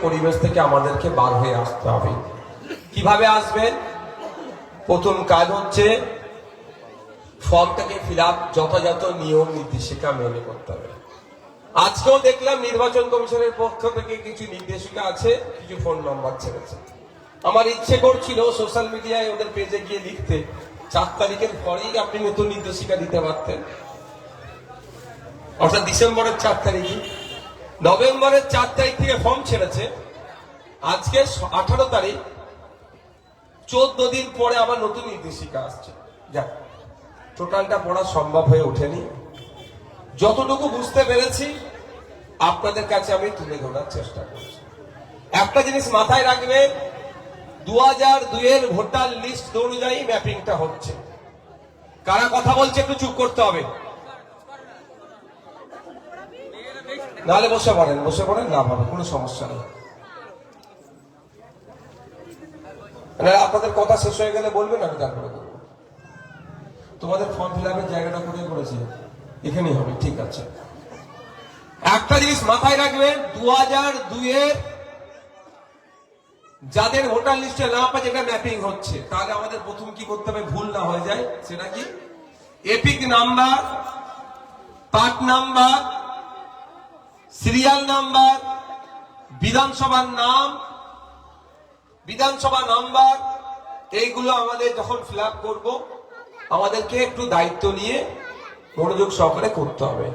পরিবেশ থেকে আমাদেরকে বার হয়ে আসতে হবে। কিভাবে আসবেন? প্রথম কাজ হচ্ছে ফর্মটাকে ফিল আপ যথাযথ নিয়ম নির্দেশিকা মেনে করতে হবে। আজকেও দেখলাম নির্বাচন কমিশনের পক্ষ থেকে কিছু নির্দেশিকা আছে, কিছু ফোন নাম্বার ছেড়েছে। আমার ইচ্ছে করছিল সোশ্যাল মিডিয়ায় ওদের পেজে গিয়ে লিখতে 4 তারিখের পরেই আপনি নতুন নির্দেশিকা দিতে পারতেন, অর্থাৎ ডিসেম্বরের 4 তারিখে। নভেম্বরের 4 তারিখ থেকে ফর্ম ছেড়েছে, আজকে 18 তারিখ, 14 দিন পরে আবার নতুন নির্দেশিকা আসছে। যাক, টোটালটা পড়া সম্ভব হয়ে ওঠেনি, যতটুকু বুঝতে পেরেছি আপনাদের কাছে আমি তুলে ধরার চেষ্টা করছি। একটা জিনিস মাথায় রাখবেন, 2002 এর ভোটার লিস্ট অনুযায়ী ম্যাপিংটা হচ্ছে। কারা কথা বলছে একটু চুপ করতে হবে, নাহলে বসে পড়েন, না হবে কোনো সমস্যা নেই। আপনাদের কথা শেষ হয়ে গেলে বলবেন, আমি তারপরে বলবো। তোমাদের ফর্ম ফিল আপের জায়গাটা কোথায় করেছে? এখানেই হবে, ঠিক আছে। একটা জিনিস মাথায় রাখবেন, 2002 এর যাদের ভোটার লিস্টে না পায়, যেটা ম্যাপিং হচ্ছে, তাহলে আমাদের প্রথম কি করতে হবে, ভুল না হয়ে যায়, সেটা কি? Epic number, part number, serial number, বিধানসভার নাম, বিধানসভা নাম্বার, এইগুলো আমাদের যখন ফিল আপ করবো আমাদেরকে একটু দায়িত্ব নিয়ে মনোযোগ সহকারে করতে হবে।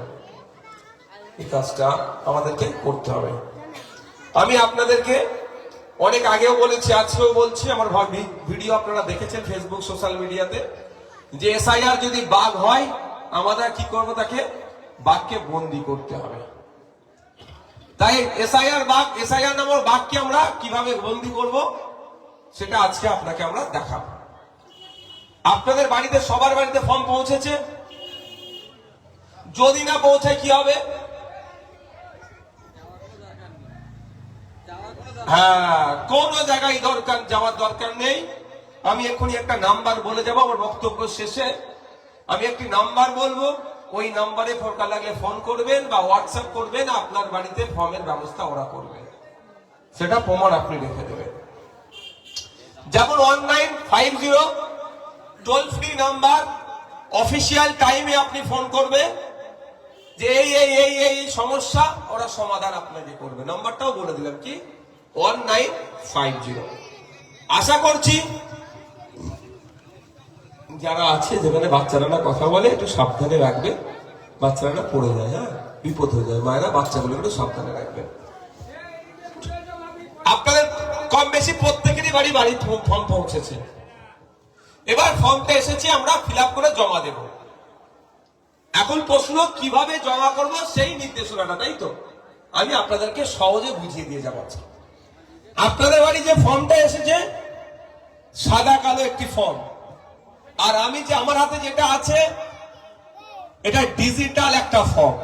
এই কাজটা আমাদেরকে করতে হবে। আমি আপনাদেরকে অনেক আগেও বলেছি, আজকেও বলছি, আমার ভিডিও আপনারা দেখেছেন ফেসবুক সোশ্যাল মিডিয়াতে, যে এসআইআর যদি বাগ হয় আমাদের কি করবো, তাকে বাঘকে বন্দি করতে হবে। তাই এসআইআর নামক বাঘকে আমরা কিভাবে বন্দি করব সেটা আজকে আপনাকে আমরা দেখাবো। আপনাদের বাড়িতে সবার বাড়িতে ফর্ম পৌঁছেছে? যদি না পৌঁছায় কি হবে? হ্যাঁ, কোন জায়গায় যাওয়ার দরকার নেই। আমি এখনই একটা নাম্বার বলে যাব, আমার বক্তব্য শেষে আমি একটি নাম্বার বলবো, ওই নাম্বারে দরকার লাগলে ফোন করবেন বা হোয়াটসঅ্যাপ করবেন, আপনার বাড়িতে ফর্মের ব্যবস্থা ওরা করবে, সেটা প্রমাণ আপনি রেখে দেবেন। যেমন 1950 টোল ফ্রি নাম্বার, অফিসিয়াল টাইমে আপনি ফোন করবেন যে এই সমস্যা, ওরা সমাধান আপনাকে করবে। নাম্বারটাও বলে দিলাম, কি 1950। আশা করছি যারা আছে, যেখানে বাচ্চারা না কথা বলে, একটু সাবধানে রাখবে, বাচ্চারা না পড়ে যায়, হ্যাঁ বিপদ হয়ে যায়, মায়েরা বাচ্চাগুলো একটু সাবধানে রাখবে। আপনাদের কম বেশি প্রত্যেকেরই বাড়ি ফর্ম পৌঁছেছে। এবার ফর্মটা এসেছে, আমরা ফিল আপ করে জমা দেব। এখন প্রশ্ন, কিভাবে জমা করব সেই নির্দেশনাটা, তাই তো আমি আপনাদেরকে সহজে বুঝিয়ে দিয়ে যাবো। আপনাদের বাড়ি যে ফর্মটা এসেছে, সাদা কালো একটি ফর্ম, আর আমি যে আমার হাতে যেটা আছে এটা ডিজিটাল একটা ফর্ম।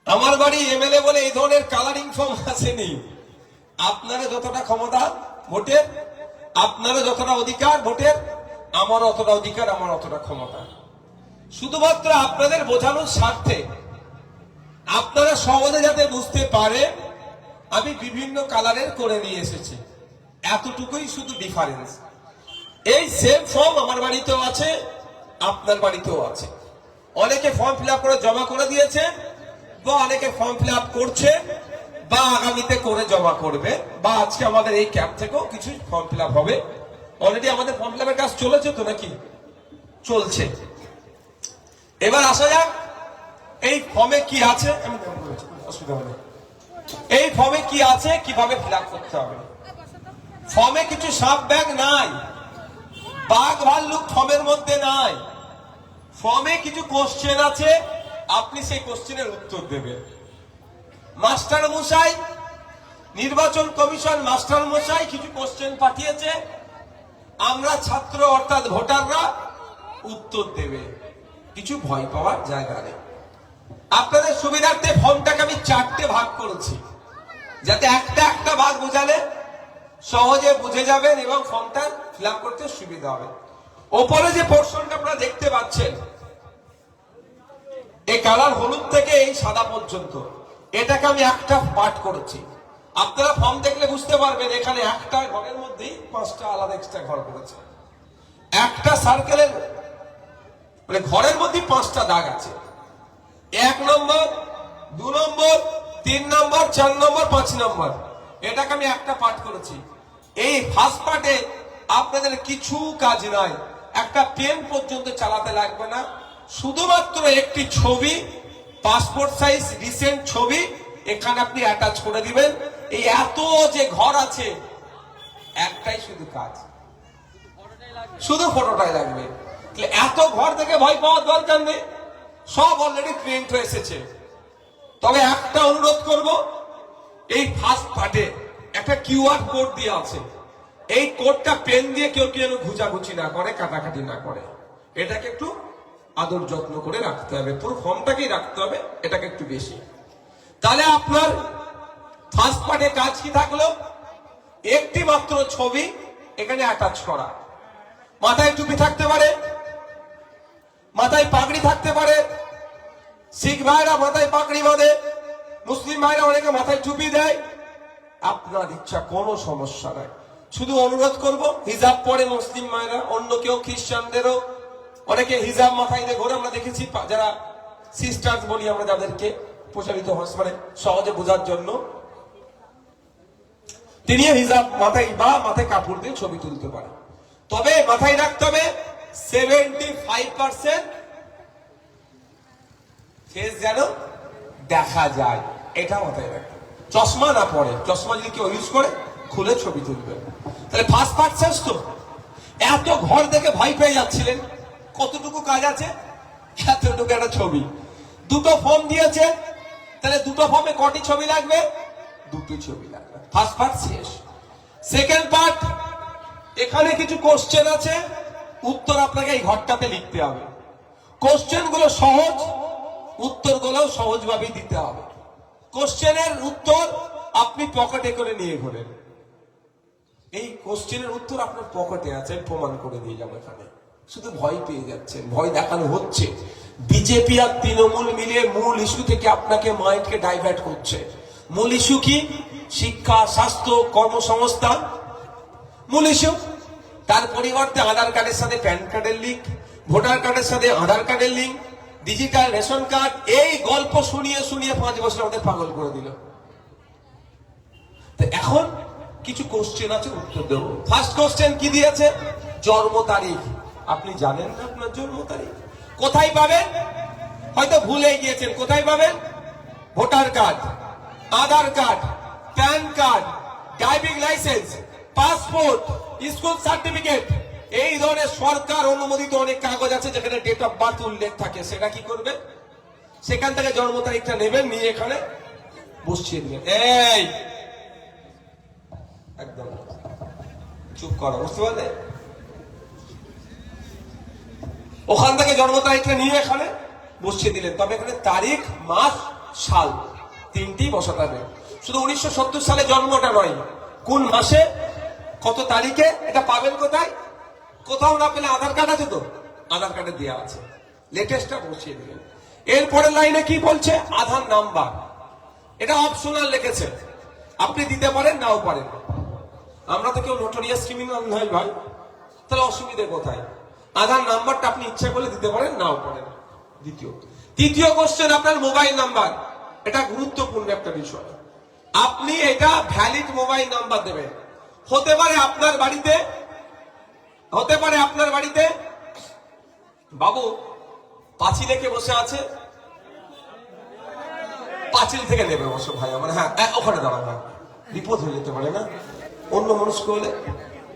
আমার বাড়ি এমএলএ বলে এই ধরনের কালারিং ফর্ম আসেনি। আপনারা যতটা ক্ষমতা ভোটের, আপনারা যতটা অধিকার ভোটের, আমার অতটা অধিকার, আমার অতটা ক্ষমতা। শুধুমাত্র আপনাদের বোঝানোর স্বার্থে, আপনারা সহজে যাতে বুঝতে পারে, আমি বিভিন্ন কালারের করে নিয়ে এসেছি, এতটুকুই শুধু ডিফারেন্স। এই সেম ফর্ম আমার বাড়িতেও আছে, আপনার বাড়িতেও আছে। অনেকে ফর্ম ফিল আপ করে জমা করে দিয়েছে, বা অনেকে ফর্ম ফিল আপ করছে, বা আগামীতে করে জমা করবে, বা আজকে আমাদের এই ক্যাম্প থেকেও কিছু ফর্ম ফিল আপ হবে। অলরেডি আমাদের ফর্ম ফিল আপের কাজ চলেছে তো, নাকি চলছে? এবার আসা যাক এই ফর্মে কি আছে, অসুবিধা হবে, এই ফর্মে কি আছে, কিভাবে ফিল আপ করতে হবে। ফর্মে কিছু সাপ ব্যাগ নাই, বাঘ ভাল্লুক ফর্মের মধ্যে নাই। ফর্মে কিছু কোশ্চেন আছে, আপনি সেই কোশ্চেনের উত্তর দেবেন। মাস্টার মশাই, নির্বাচন কমিশন মাস্টার মশাই কিছু কোশ্চেন পাঠিয়েছে, আমরা ছাত্র অর্থাৎ ভোটাররা উত্তর দেবে। কিছু ভয় পাওয়ার জায়গা নেই। আপনাদের সুবিধার্থে ফর্মটাকে আমি 4টে ভাগ করেছি, যাতে একটা ভাগ বোঝালে সহজে বুঝে যাবেন এবং ফর্মটা ফিল আপ করতে সুবিধা হবে। ওপরে যে পোর্শনটা আপনারা দেখতে পাচ্ছেন, এই কালার হলুদ থেকে এই সাদা পর্যন্ত, এটাকে আমি একটা পার্ট করেছি। আপনারা ফর্ম দেখলে বুঝতে পারবেন এখানে একটা ঘরের মধ্যেই 5টা আলাদা এক্সট্রা ঘর করেছে। একটা সার্কেলের মানে ঘরের মধ্যে 5টা দাগ আছে। 1 নম্বর, 2 নম্বর, 3 নম্বর, 4 নম্বর, 5 নম্বর। এটাকে আমি একটা পার্ট করেছি। এই ফার্স্ট পার্টে আপনাদের কিছু কাজ নাই, একটা পেন পর্যন্ত চালাতে লাগবে না, শুধুমাত্র একটি ছবি, পাসপোর্ট সাইজ রিসেন্ট ছবি এখানে আপনি অ্যাটাচ করে দিবেন। এই এত যে ঘর আছে একটাই শুধু কাজ, শুধু ফটোটাই লাগবে। এত ঘর থেকে ভয় পাওয়ার দরকার নেই, সব অলরেডি প্রিন্ট হয়ে এসেছে। তবে একটা অনুরোধ করব, এই ফার্স্ট পার্টে একটা কিউআর কোড দিয়ে আছে, এই কোডটা পেন দিয়ে কেউ যেন ঘুচাঘুচি না করে, কাটাকাটি না করে। এটাকে একটু আদর যত্ন করে রাখতে হবে, পুরো ফর্মটাকেই রাখতে হবে, এটাকে একটু বেশি। তাহলে আপনার ফার্স্ট পার্টে কাজ কি থাকলো? একটি মাত্র ছবি এখানে অ্যাটাচ করা। মাথায় টুপি থাকতে পারে, মাথায় পাগড়ি থাকতে পারে। শিখ ভাইরা মাথায় পাগড়ি বাঁধে, মুসলিম ভাইরা অনেকে মাথায় টুপি দেয়। আপনার ইচ্ছা, কোনো সমস্যা নাই। শুধু অনুরোধ করব, হিজাব পরে মুসলিম ভাইরা, অন্য কেউ খ্রিস্টানদেরও অনেকে হিজাব মাথায় দিয়ে ঘোরে। আমরা দেখেছি যারা সিস্টার্স বলি আমরা, যাদেরকে প্রচারিত মানে সহজে বোঝার জন্য, তিনি হিজাব মাথায় বা মাথায় কাপড় দিয়ে ছবি তুলতে পারে। তবে মাথায় রাখতে হবে 75% ফেস যেন দেখা যায়, এটা মাথায় রাখতে। চশমা না পড়ে, চশমা যদি কেউ ইউজ করে খুলে ছবি তুলবে। তাহলে ফার্স্ট পার্ট শেষ তো। এত ঘর দেখে ভয় পেয়ে যাচ্ছিলেন, কতটুকু কাজ আছে? এতটুকু একটা ছবি। 2টো ফর্ম দিয়েছে, তাহলে 2টো ফর্মে কটি ছবি লাগবে? 2টি ছবি লাগবে। ফার্স্ট পার্ট শেষ। সেকেন্ড পার্ট, এখানে কিছু কোশ্চেন আছে, উত্তর আপনাকে এই ঘরটাতে লিখতে হবে। কোশ্চেন গুলো সহজ, উত্তরগুলো সহজভাবেই দিতে হবে। কোশ্চেনের উত্তর আপনি পকেটে করে নিয়ে ঘোরেন। এই কোশ্চেনের উত্তর আপনার পকেটে আছে, প্রমাণ করে দিয়ে যাবো এখানে। শুধু ভয় পেয়ে যাচ্ছেন, ভয় দেখানো হচ্ছে। বিজেপি আর তৃণমূল মিলে মূল ইস্যু থেকে আপনাকে মাইন্ডকে ডাইভার্ট করছে। মূল ইস্যু কি? শিক্ষা, স্বাস্থ্য, কর্মসংস্থান মূল ইস্যু। তার পরিবর্তে আধার কার্ডের সাথে প্যান কার্ডের লিঙ্ক, ভোটার কার্ডের সাথে আধার কার্ডের লিঙ্ক, ডিজিটাল রেশন কার্ড, এই গল্প শুনিয়ে শুনিয়ে 5 বছর আমাদের পাগল করে দিল। তো এখন কিছু কোশ্চেন আছে, উত্তর দেবো। ফার্স্ট কোশ্চেন কি দিয়েছে? জন্ম তারিখ। আপনি জানেন না আপনার জন্ম তারিখ? কোথায় পাবেন? হয়তো ভুলে গিয়েছেন। কোথায় পাবেন? Voter card, Aadhaar card, PAN card, driving licence, passport, school certificate, এই ধরনের সরকার অনুমোদিত অনেক কাগজ আছে যেখানে ডেট অফ বার্থ উল্লেখ থাকে। সেটা কি করবেন? সেখান থেকে জন্ম তারিখটা নেবেন, নিয়ে এখানে বসিয়ে দিবেন। এই একদম চুপ করো, বুঝতে পারলে? ওখান থেকে জন্ম তারিখটা নিয়ে এখানে বসিয়ে দিলেন। তবে এখানে তারিখ, মাস, সাল 3টি বসাতে হবে। শুধু 1970 সালে জন্মটা নয়, কোন মাসে কত তারিখে, এটা পাবেন কোথায়? কোথাও না পেলে আধার কার্ড আছে তো, আধার কার্ডে দেওয়া আছে, লেটেস্টটা বসিয়ে দিলেন। এরপরের লাইনে কি বলছে? আধার নাম্বার। এটা অপশনাল লিখেছে, আপনি দিতে পারেন নাও পারেন। আমরা তো কেউ নোটোরিয়াস ক্রিমিনাল নয় ভাই, তাহলে অসুবিধে কোথায়? আধার নাম্বারটা আপনি ইচ্ছা করলে দিতে পারেন, নাও পারেন। তৃতীয় কোশ্চেন, আপনার মোবাইল নাম্বার। এটা গুরুত্বপূর্ণ একটা বিষয়। আপনি এটা ভ্যালিড মোবাইল নাম্বার দেবেন। হতে পারে আপনার বাড়িতে বাবু পাঁচিল লেখে বসে আছে, পাঁচিল থেকে নেবে বসে ভাই আমার, হ্যাঁ ওখানে দাঁড়াবো, বিপদ হয়ে যেতে পারে না? অন্য মানুষ করলে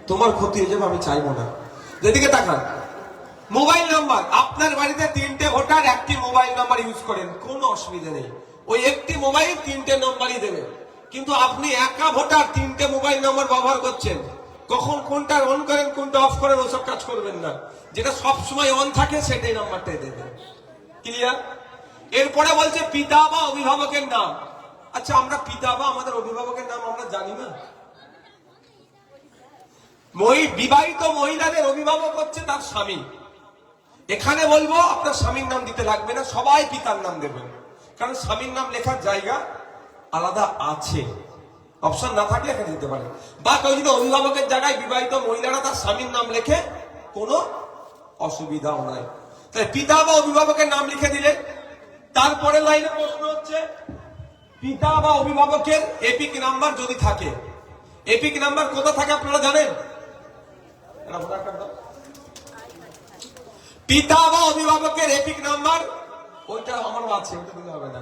তোমার ক্ষতি হয়ে যাবে, আমি চাইবো না। যেদিকে তাকান, মোবাইল নাম্বার। আপনার বাড়িতে 3টে ভোটার 1টি মোবাইল নাম্বার ইউজ করেন, কোনো অসুবিধা নেই। ওই একটি মোবাইল 3টে নাম্বারই দেবেন। কিন্তু আপনি একা ভোটার 3টে মোবাইল নাম্বার ব্যবহার করছেন, কখন কোনটা অন করেন কোনটা অফ করেন ওসব কাজ করবেন না। যেটা সবসময় অন থাকে সেটাই নাম্বারটাই দেবেন। ক্লিয়ার? এরপরে বলছে পিতা বা অভিভাবকের নাম। আচ্ছা, আমরা পিতা বা আমাদের অভিভাবকের নাম আমরা জানি না? বিবাহিত মহিলাদের অভিভাবক হচ্ছে তার স্বামী। এখানে বলবো আপনার স্বামীর নাম দিতে লাগবে না, সবাই পিতার নাম দেবেন। কারণ স্বামীর নাম লেখার জায়গা আলাদা আছে, অপশন না থাকলে এখানে দিতে পারে। বা কেউ যদি অভিভাবকের জায়গায় বিবাহিত মহিলারা তার স্বামীর নাম লেখে, কোনো অসুবিধাও নাই। তাই পিতা বা অভিভাবকের নাম লিখে দিলে তারপরে লাইনে প্রশ্ন হচ্ছে পিতা বা অভিভাবকের এপিক নাম্বার যদি থাকে, এপিক নাম্বার কোথা থাকে আপনারা জানেন? পিতা বা অভিভাবকের এপিক নাম্বার, ওইটা আমারও আছে, ওটা দিলে হবে না,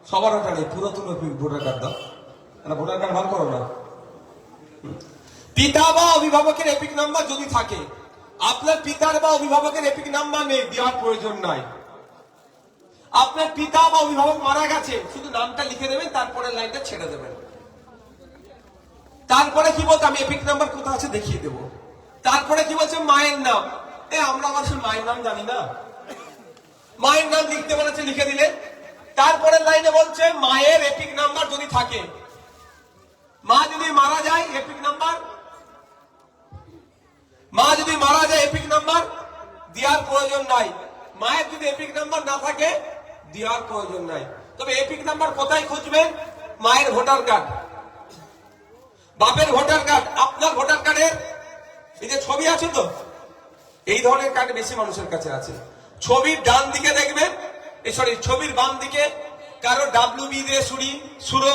সবার ওটা নেই, পুরাতন ভোটার কার্ড দাও, ভোটার কার্ড ভালো করো না। পিতা বা অভিভাবকের এপিক নাম্বার যদি থাকে, আপনার পিতার বা অভিভাবকের এপিক নাম্বার নেই, দেওয়ার প্রয়োজন নাই। আপনার পিতা বা অভিভাবক মারা গেছে, শুধু নামটা লিখে দেবেন, তারপরে লাইনটা ছেড়ে দেবেন। তারপরে কি বলতে, আমি এপিক নাম্বার কোথায় আছে দেখিয়ে দেবো। তারপরে কি বলছে, মায়ের নাম। আমরা আমার মায়ের নাম জানি না, মায়ের নাম লিখতে বলেছে, লিখে দিলে। তারপরে লাইনে বলছে মায়ের এপিক নাম্বার যদি থাকে, মা যদি মারা যায় এপিক নাম্বার, মা যদি মারা যায় এপিক নাম্বার দেওয়ার প্রয়োজন নাই। মায়ের যদি এপিক নাম্বার না থাকে দেওয়ার প্রয়োজন নাই। তবে এপিক নাম্বার কোথায় খুঁজবেন? মায়ের ভোটার কার্ড, বাপের ভোটার কার্ড, আপনার ভোটার কার্ডের এই যে ছবি আছে, তো এই ধরনের কার্ড বেশি মানুষের কাছে আছে। ছবির ডান দিকে দেখবেন, ছবির বাম দিকে কারো ডাব্লিউবি দিয়ে শুরু,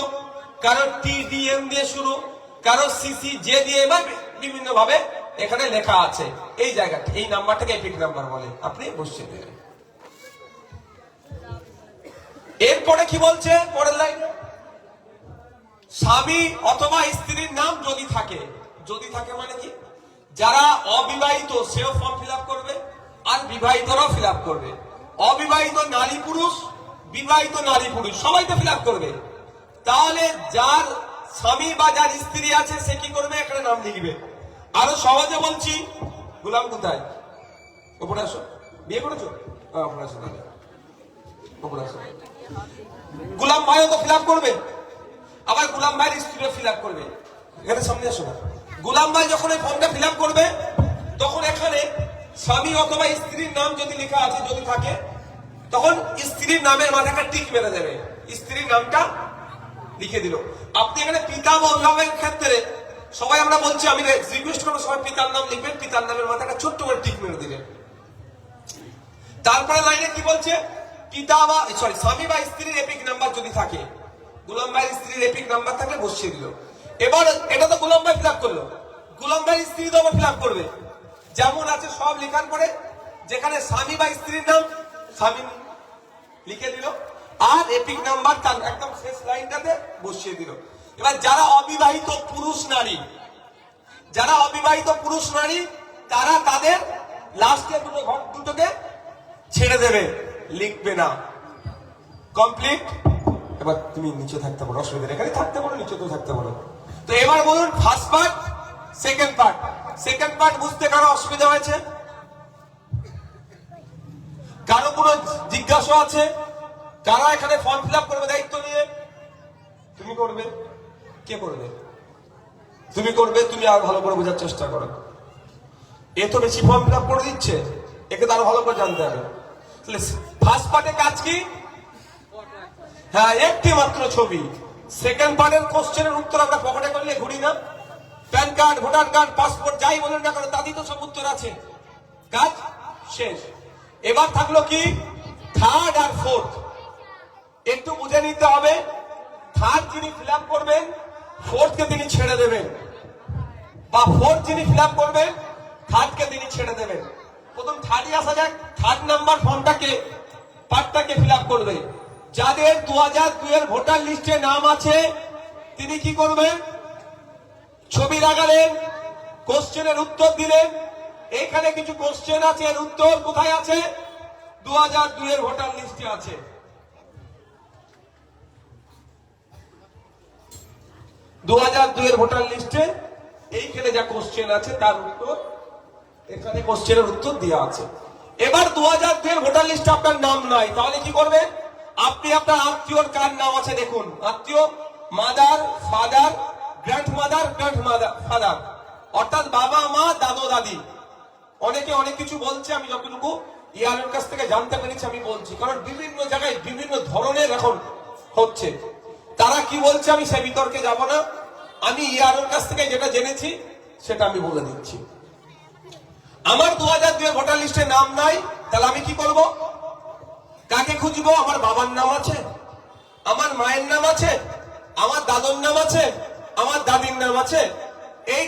কারো টিডিএম দিয়ে শুরু, কারো সিসি জে দিয়ে, বিভিন্ন ভাবে এখানে লেখা আছে। এই জায়গাটা, এই নাম্বারটাকে এপিক নাম্বার বলে, আপনি বসিয়ে দেবেন। এরপরে কি বলছে পরের লাইনে, স্বামী অথবা স্ত্রীর নাম যদি থাকে, যদি থাকে মানে কি, যারা অবিবাহিত সেও ফর্ম ফিল আপ করবে, আর বিবাহিতরাও ফিল আপ করবে। অবিবাহিত নারী পুরুষ, বিবাহিত নারী পুরুষ সবাই তো ফিল আপ করবে। তাহলে যার স্বামী বা যার স্ত্রী আছে সে কি করবে, এখানে নাম লিখবে। আরো সহজে বলছি, গোলাম কোথায়, ওপরে আসো, বিয়ে করেছো, ওপরে আসো, ওপরে আসো। গোলাম ভাইও তো ফিল আপ করবে, আবার গোলাম ভাইয়ের স্ত্রীও ফিল আপ করবে। এখানে সামনে আসো না। গোলাম ভাই যখন এই ফর্মটা ফিল আপ করবে, তখন এখানে স্বামী অথবা স্ত্রীর নাম যদি লেখা আছে, যদি থাকে, তখন স্ত্রীর নামের মাথায় একটা টিক মেরে দেবে, স্ত্রীর নামটা লিখে দিল। আপনি এখানে পিতা বা অভিভাবকের ক্ষেত্রে সবাই আমরা বলছি, আমি রিকোয়েস্ট করবো সবাই পিতার নাম লিখবেন, পিতার নামের মাথায় একটা ছোট্ট করে টিক মেরে দিলেন। তারপরে লাইনে কি বলছে, পিতা বা স্বামী বা স্ত্রীর এপিক নাম্বার যদি থাকে, গোলাম ভাইয়ের স্ত্রীর এপিক নাম্বার থাকলে বসিয়ে দিল। এবার এটা তো গোলাম ভাই ফিল আপ করলো, গোলাম ভাইয়ের স্ত্রী তো আবার ফিল আপ করবে, যেমন আছে সব লেখার পরে, যেখানে স্বামী বা স্ত্রীর নাম স্বামী লিখে দিল, আর এপিক নাম্বার তার একদম শেষ লাইনটাতে বসিয়ে দিল। এবার যারা অবিবাহিত পুরুষ নারী, যারা অবিবাহিত পুরুষ নারী, তারা তাদের লাস্টে দুটো ঘর দুটোকে ছেড়ে দেবে, লিখবে না। কমপ্লিট। এবার তুমি নিচে থাকতে পারো, অসুবিধা নেই, এখানে থাকতে পারো, নিচে তো থাকতে পারো। তো এবার বলুন first part, second part. Second part বুঝতে কারো অসুবিধা হয়েছে? কারো কোনো জিজ্ঞাসা আছে? কারা এখানে ফর্ম ফিল আপ করবে দায়িত্ব নিয়ে? তুমি করবে? কে করবে? তুমি করবে। তুমি আর ভালো করে বোঝার চেষ্টা করো। এ তো বেশি ফর্ম ফিল আপ করে দিচ্ছে, একে তো আরো ভালো করে জানতে হবে। ফার্স্ট পার্টে কাজ কি? হ্যাঁ, একটি মাত্র ছবি। সেকেন্ড পার্টের কোশ্চেনের উত্তর আমরা পকেটে করলে ঘুরি না। Pan card, voter card, passport যাই বলেন না কেন, তাদের তো সব উত্তর আছে। কাজ শেষ। এবার থাকলো কি থার্ড আর ফোর্থ। একটু বুঝে নিতে হবে, থার্ড যিনি ফিল আপ করবেন, ফোর্থকে তিনি ছেড়ে দেবেন, বা ফোর্থ যিনি ফিল আপ করবেন, থার্ডকে তিনি ছেড়ে দেবেন। প্রথম থার্ডই আসা যাক। থার্ড নাম্বার ফর্মটাকে, পার্টটাকে ফিল আপ করবে। যাদের 2002 এর ভোটার লিস্টে নাম আছে, তিনি কি করবেন? ছবি লাগালেন, কোশ্চেনের উত্তর দিলেন। এখানে কিছু কোশ্চেন আছে, এর উত্তর কোথায় আছে? 2002 এর ভোটার লিস্টে আছে। 2002 এর ভোটার লিস্টে এইখানে যা কোশ্চেন আছে তার উত্তর এখানে, কোশ্চেনের উত্তর দেওয়া আছে। এবার 2002 এর ভোটার লিস্টে আপনার নাম নাই, তাহলে কি করবেন? আপনি আপনার আত্মীয়র কার নাম আছে দেখুন। আত্মীয় mother, father, grand mother, grand father, অর্থাৎ বাবা, মা, দাদু, দাদি। অনেকে অনেক কিছু বলছে, আমি যতটুকু ইয়ারের কাছ থেকে জানতে পেরেছি আমি বলছি, কারণ বিভিন্ন জায়গায় বিভিন্ন ধরনের এখন হচ্ছে। তারা কি বলছে আমি সে বিতর্কে যাব না। আমি ইয়ারোর কাছ থেকে যেটা জেনেছি সেটা আমি বলে দিচ্ছি। আমার 2002 ভোটার লিস্টে নাম নাই, তাহলে আমি কি করব? কাকে খুঁজবো? আমার বাবার নাম আছে, আমার মায়ের নাম আছে, আমার দাদুর নাম আছে, আমার দাদির নাম আছে, এই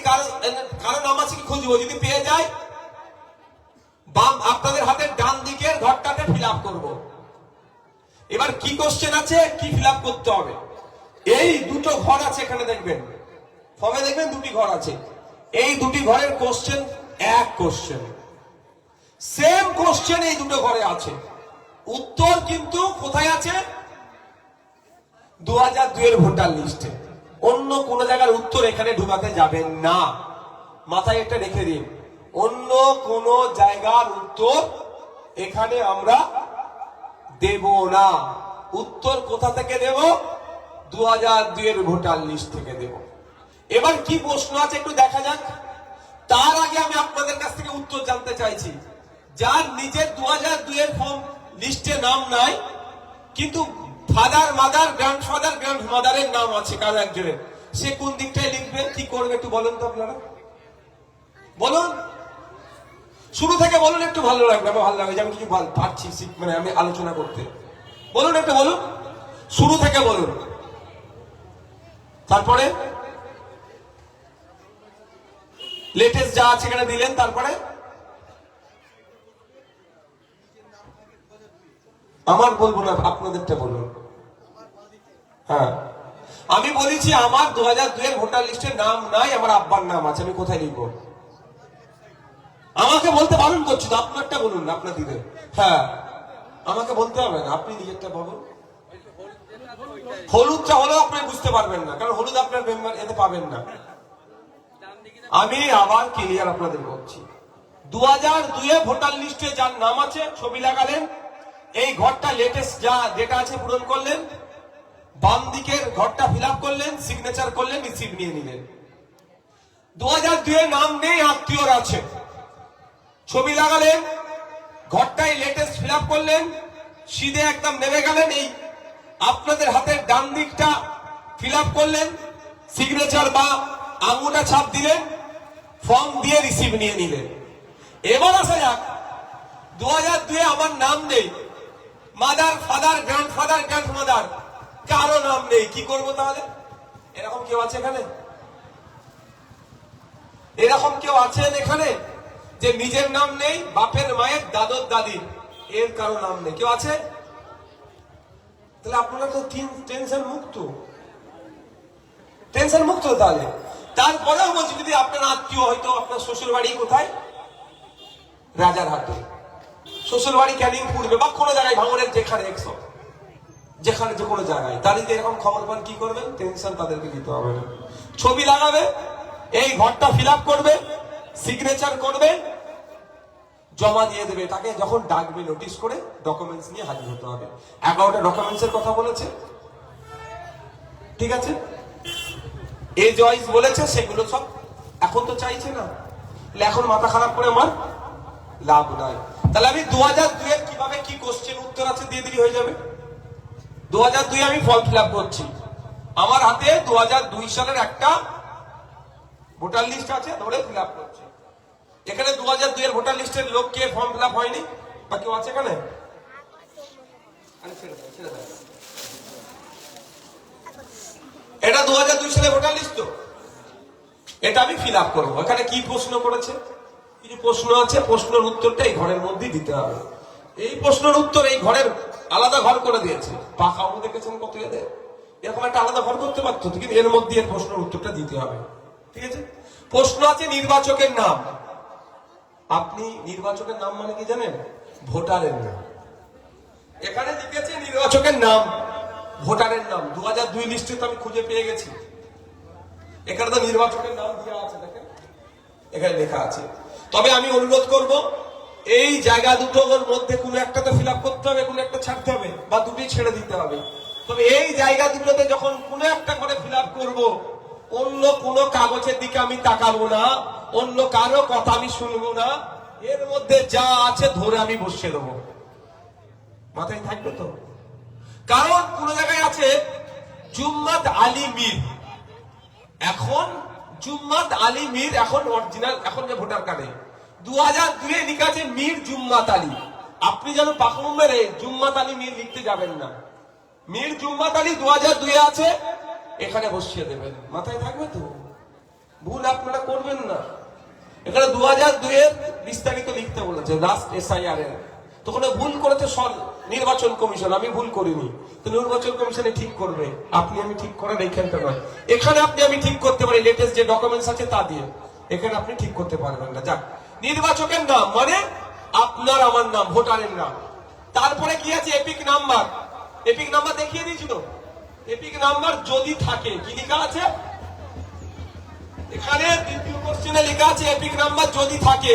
কারো নাম আছে কি খুঁজবো? যদি পেয়ে যাই, বাম আপনাদের হাতের ডান দিকের ঘরটাতে ফিল আপ করবো। এবার কি কোশ্চেন আছে, কি ফিল আপ করতে হবে? এই দুটো ঘর আছে এখানে, দেখবেন ফর্মে দেখবেন দুটি ঘর আছে। এই দুটি ঘরের কোশ্চেন এক কোশ্চেন, সেম কোশ্চেন এই দুটো ঘরে আছে। উত্তর কিন্তু কোথায় আছে? 2002 এর ভোটার লিস্টে। অন্য কোন জায়গার উত্তর এখানে ঢুকাতে যাবেন না, মাথায় এটা রেখে দিন। অন্য কোন জায়গার উত্তর এখানে আমরা দেব না। উত্তর কোথা থেকে দেব? 2002 এর ভোটার লিস্ট থেকে দেব। এবার কি প্রশ্ন আছে একটু দেখা যাক। তার আগে আমি আপনাদের কাছ থেকে উত্তর জানতে চাইছি, যার নিজের 2002 এর ফর্ম লিস্টে নাম নাই, কিন্তু ফাদার, মাদার, গ্র্যান্ডফাদার, গ্র্যান্ডমাদারের নাম আছে কারো একজনের, সে কোন দিকটায় লিখবেন, কি করবে একটু বলুন তো আপনারা। বলুন, শুরু থেকে বলুন, একটু ভালো লাগবে, আমার ভালো লাগে যে আমি কিছু পারছি, মানে আমি আলোচনা করতে। বলুন, একটু বলুন, শুরু থেকে বলুন। তারপরে লেটেস্ট যা আছে এখানে দিলেন, তারপরে আমার বলবো না, আপনাদেরটা বলুন। হ্যাঁ, আমি বলেছি আমার 2002 এর ভোটার লিস্টে নাম নাই, আমার আব্বার নাম আছে, আমি কোথায় লিখবো? আমাকে বলতে বারণ করছি তো, আপনারটা বলুন, আপনার দিকে। হ্যাঁ, আমাকে বলতে হবে না, আপনি নিজেরটা বলুন। হলুদটা হলেও আপনি বুঝতে পারবেন না, কারণ হলুদ আপনার মেম্বার এতে পাবেন না। আমি আবার ক্লিয়ার আপনাদের বলছি, 2002 ভোটার লিস্টে যার নাম আছে ছবি লাগালেন, এই ঘরটা লেটেস্ট যা যেটা আছে পূরণ করলেন, বাম দিকের ঘরটা ফিল আপ করলেন, সিগনেচার করলেন, রিসিভ নিয়ে নিলেন। 2002 নাম নেই, আত্মীয়র আছে, ছবি লাগালেন, ঘরটাই লেটেস্ট ফিল আপ করলেন, সিধে একদম নেমে গেলেন, এই আপনাদের হাতের ডান দিকটা ফিল আপ করলেন, সিগনেচার বা আঙুলটা ছাপ দিলেন, ফর্ম দিয়ে রিসিভ নিয়ে নিলেন। এবার আসা যাক, 2002 আমার নাম নেই, মাদার, ফাদার, গ্র্যান্ডফাদার, গ্র্যান্ডমাদার কারো নাম নেই, কি করব তাহলে? এরকম কেউ আছে এখানে? এরকম কেউ আছেন এখানে যে নিজের নাম নেই, বাপের, মায়ের, দাদুর, দাদির, এর কারো নাম নেই? কেউ আছে? তাহলে আপনারা তো টেনশন মুক্ত, টেনশন মুক্ত। তাহলে তারপরেও বলছি, যদি আপনার আত্মীয়, হয়তো আপনার শ্বশুর বাড়ি কোথায়, রাজারহাটে, শ্বশুর বাড়ি ক্যানিং পূর্বে বা কোনো জায়গায়, ভাঙনের যেখানে 100, যেখানে যে কোনো জায়গায়, তাদেরকে এরকম খবর পান, কি করবেন? টেনশন তাদেরকে দিতে হবে না। ছবি লাগাবে, এই ঘরটা ফিল আপ করবে, সিগনেচার করবে, জমা দিয়ে দেবে। তাকে যখন ডাকবে নোটিশ করে, ডকুমেন্টস নিয়ে হাজির হতে হবে। 11টা ডকুমেন্টস এর কথা বলেছে, ঠিক আছে? এই জয়েস বলেছে, সেগুলো সব এখন তো চাইছে না, এখন মাথা খারাপ করে আমার লাভ নাই। তাহলে আমি 2002 এর কিভাবে কি কোশ্চেন উত্তর আছে দিয়ে দিলি হয়ে যাবে। 2002 আমি ফর্ম ফিল আপ করছি, আমার হাতে 2002 সালের একটা ভোটার লিস্ট আছে, ধরে ফিল আপ করছি। এখানে 2002 এর ভোটার লিস্টের লোক কে ফর্ম ফিল আপ হয়নি বা কেউ আছে এখানে? এটা 2002 সালে ভোটার লিস্ট, তো এটা আমি ফিল আপ করবো। এখানে কি প্রশ্ন করেছে? কিছু প্রশ্ন আছে, প্রশ্নের উত্তরটা এই ঘরের মধ্যে দিতে হবে। এই প্রশ্নের উত্তর এই ঘরের আলাদা ঘর করে দিয়েছে। পাখাও দেখেছেন কত এদের, এরকম একটা আলাদা ঘর করতে পারতো, কিন্তু এর মধ্যে এর প্রশ্নের উত্তরটা দিতে হবে, ঠিক আছে? প্রশ্ন আছে নির্বাচকের নাম। আপনি নির্বাচকের নাম মানে কি জানেন? ভোটারের নাম। এখানে লিখেছে নির্বাচকের নাম, ভোটারের নাম। 2002 লিস্টে তো আমি খুঁজে পেয়ে গেছি, এখানে তো নির্বাচকের নাম দেওয়া আছে, দেখেন এখানে লেখা আছে। তবে আমি অনুরোধ করব, এই জায়গা দুটোর মধ্যে কোনো একটা তো ফিল আপ করতে হবে, কোনো একটা ছাড়তে হবে, বা দুটোই ছেড়ে দিতে হবে। তবে এই জায়গা দুটোতে যখন কোনো একটা করে ফিল আপ করবো, অন্য কোনো কাগজের দিকে আমি তাকাবো না, অন্য কারো কথা আমি শুনবো না, এর মধ্যে যা আছে ধরে আমি বসিয়ে দেবো। মাথায় থাকবে তো? কারণ কোন জায়গায় আছে জুম্মাদ আলী মীর, এখন জুম্মাদ আলী মীর এখন অরিজিনাল, এখন যে ভোটার কার্ডে 2002 এ লেখা আছে মীর জুম্মাদ আলী। আপনি যেন পাখম মেরে জুম্মাদ আলী মীর লিখতে যাবেন না। মীর জুম্মাদ আলী 2002 এ আছে, এখানে বসিয়ে দেবেন। মাথায় থাকবে তো, ভুল আপনারা করবেন না। এখানে 2002 এর বিস্তারিত লিখতে বলেছে, লাস্ট SIR এর। তো কোনো ভুল করেছে নির্বাচন কমিশন, আমি ভুল করিনি। তো নির্বাচন কমিশনে ঠিক করবে, আপনি আমি ঠিক করার এইখানটা নয়। এখানে আপনি আমি ঠিক করতে পারি, লেটেস্ট যে ডকুমেন্টস আছে তা দিয়ে। এখানে আপনি ঠিক করতে পারবেন না। যাক, নির্বাচকের নাম মানে আপনার আমার নাম, ভোটারের নাম। তারপরে কি আছে? Epic number. এপিক নাম্বার দেখিয়ে দিয়েছিল। এপিক নাম্বার যদি থাকে, কি লেখা আছে এখানে? দ্বিতীয় কোশ্চেনে লেখা আছে এপিক নাম্বার যদি থাকে।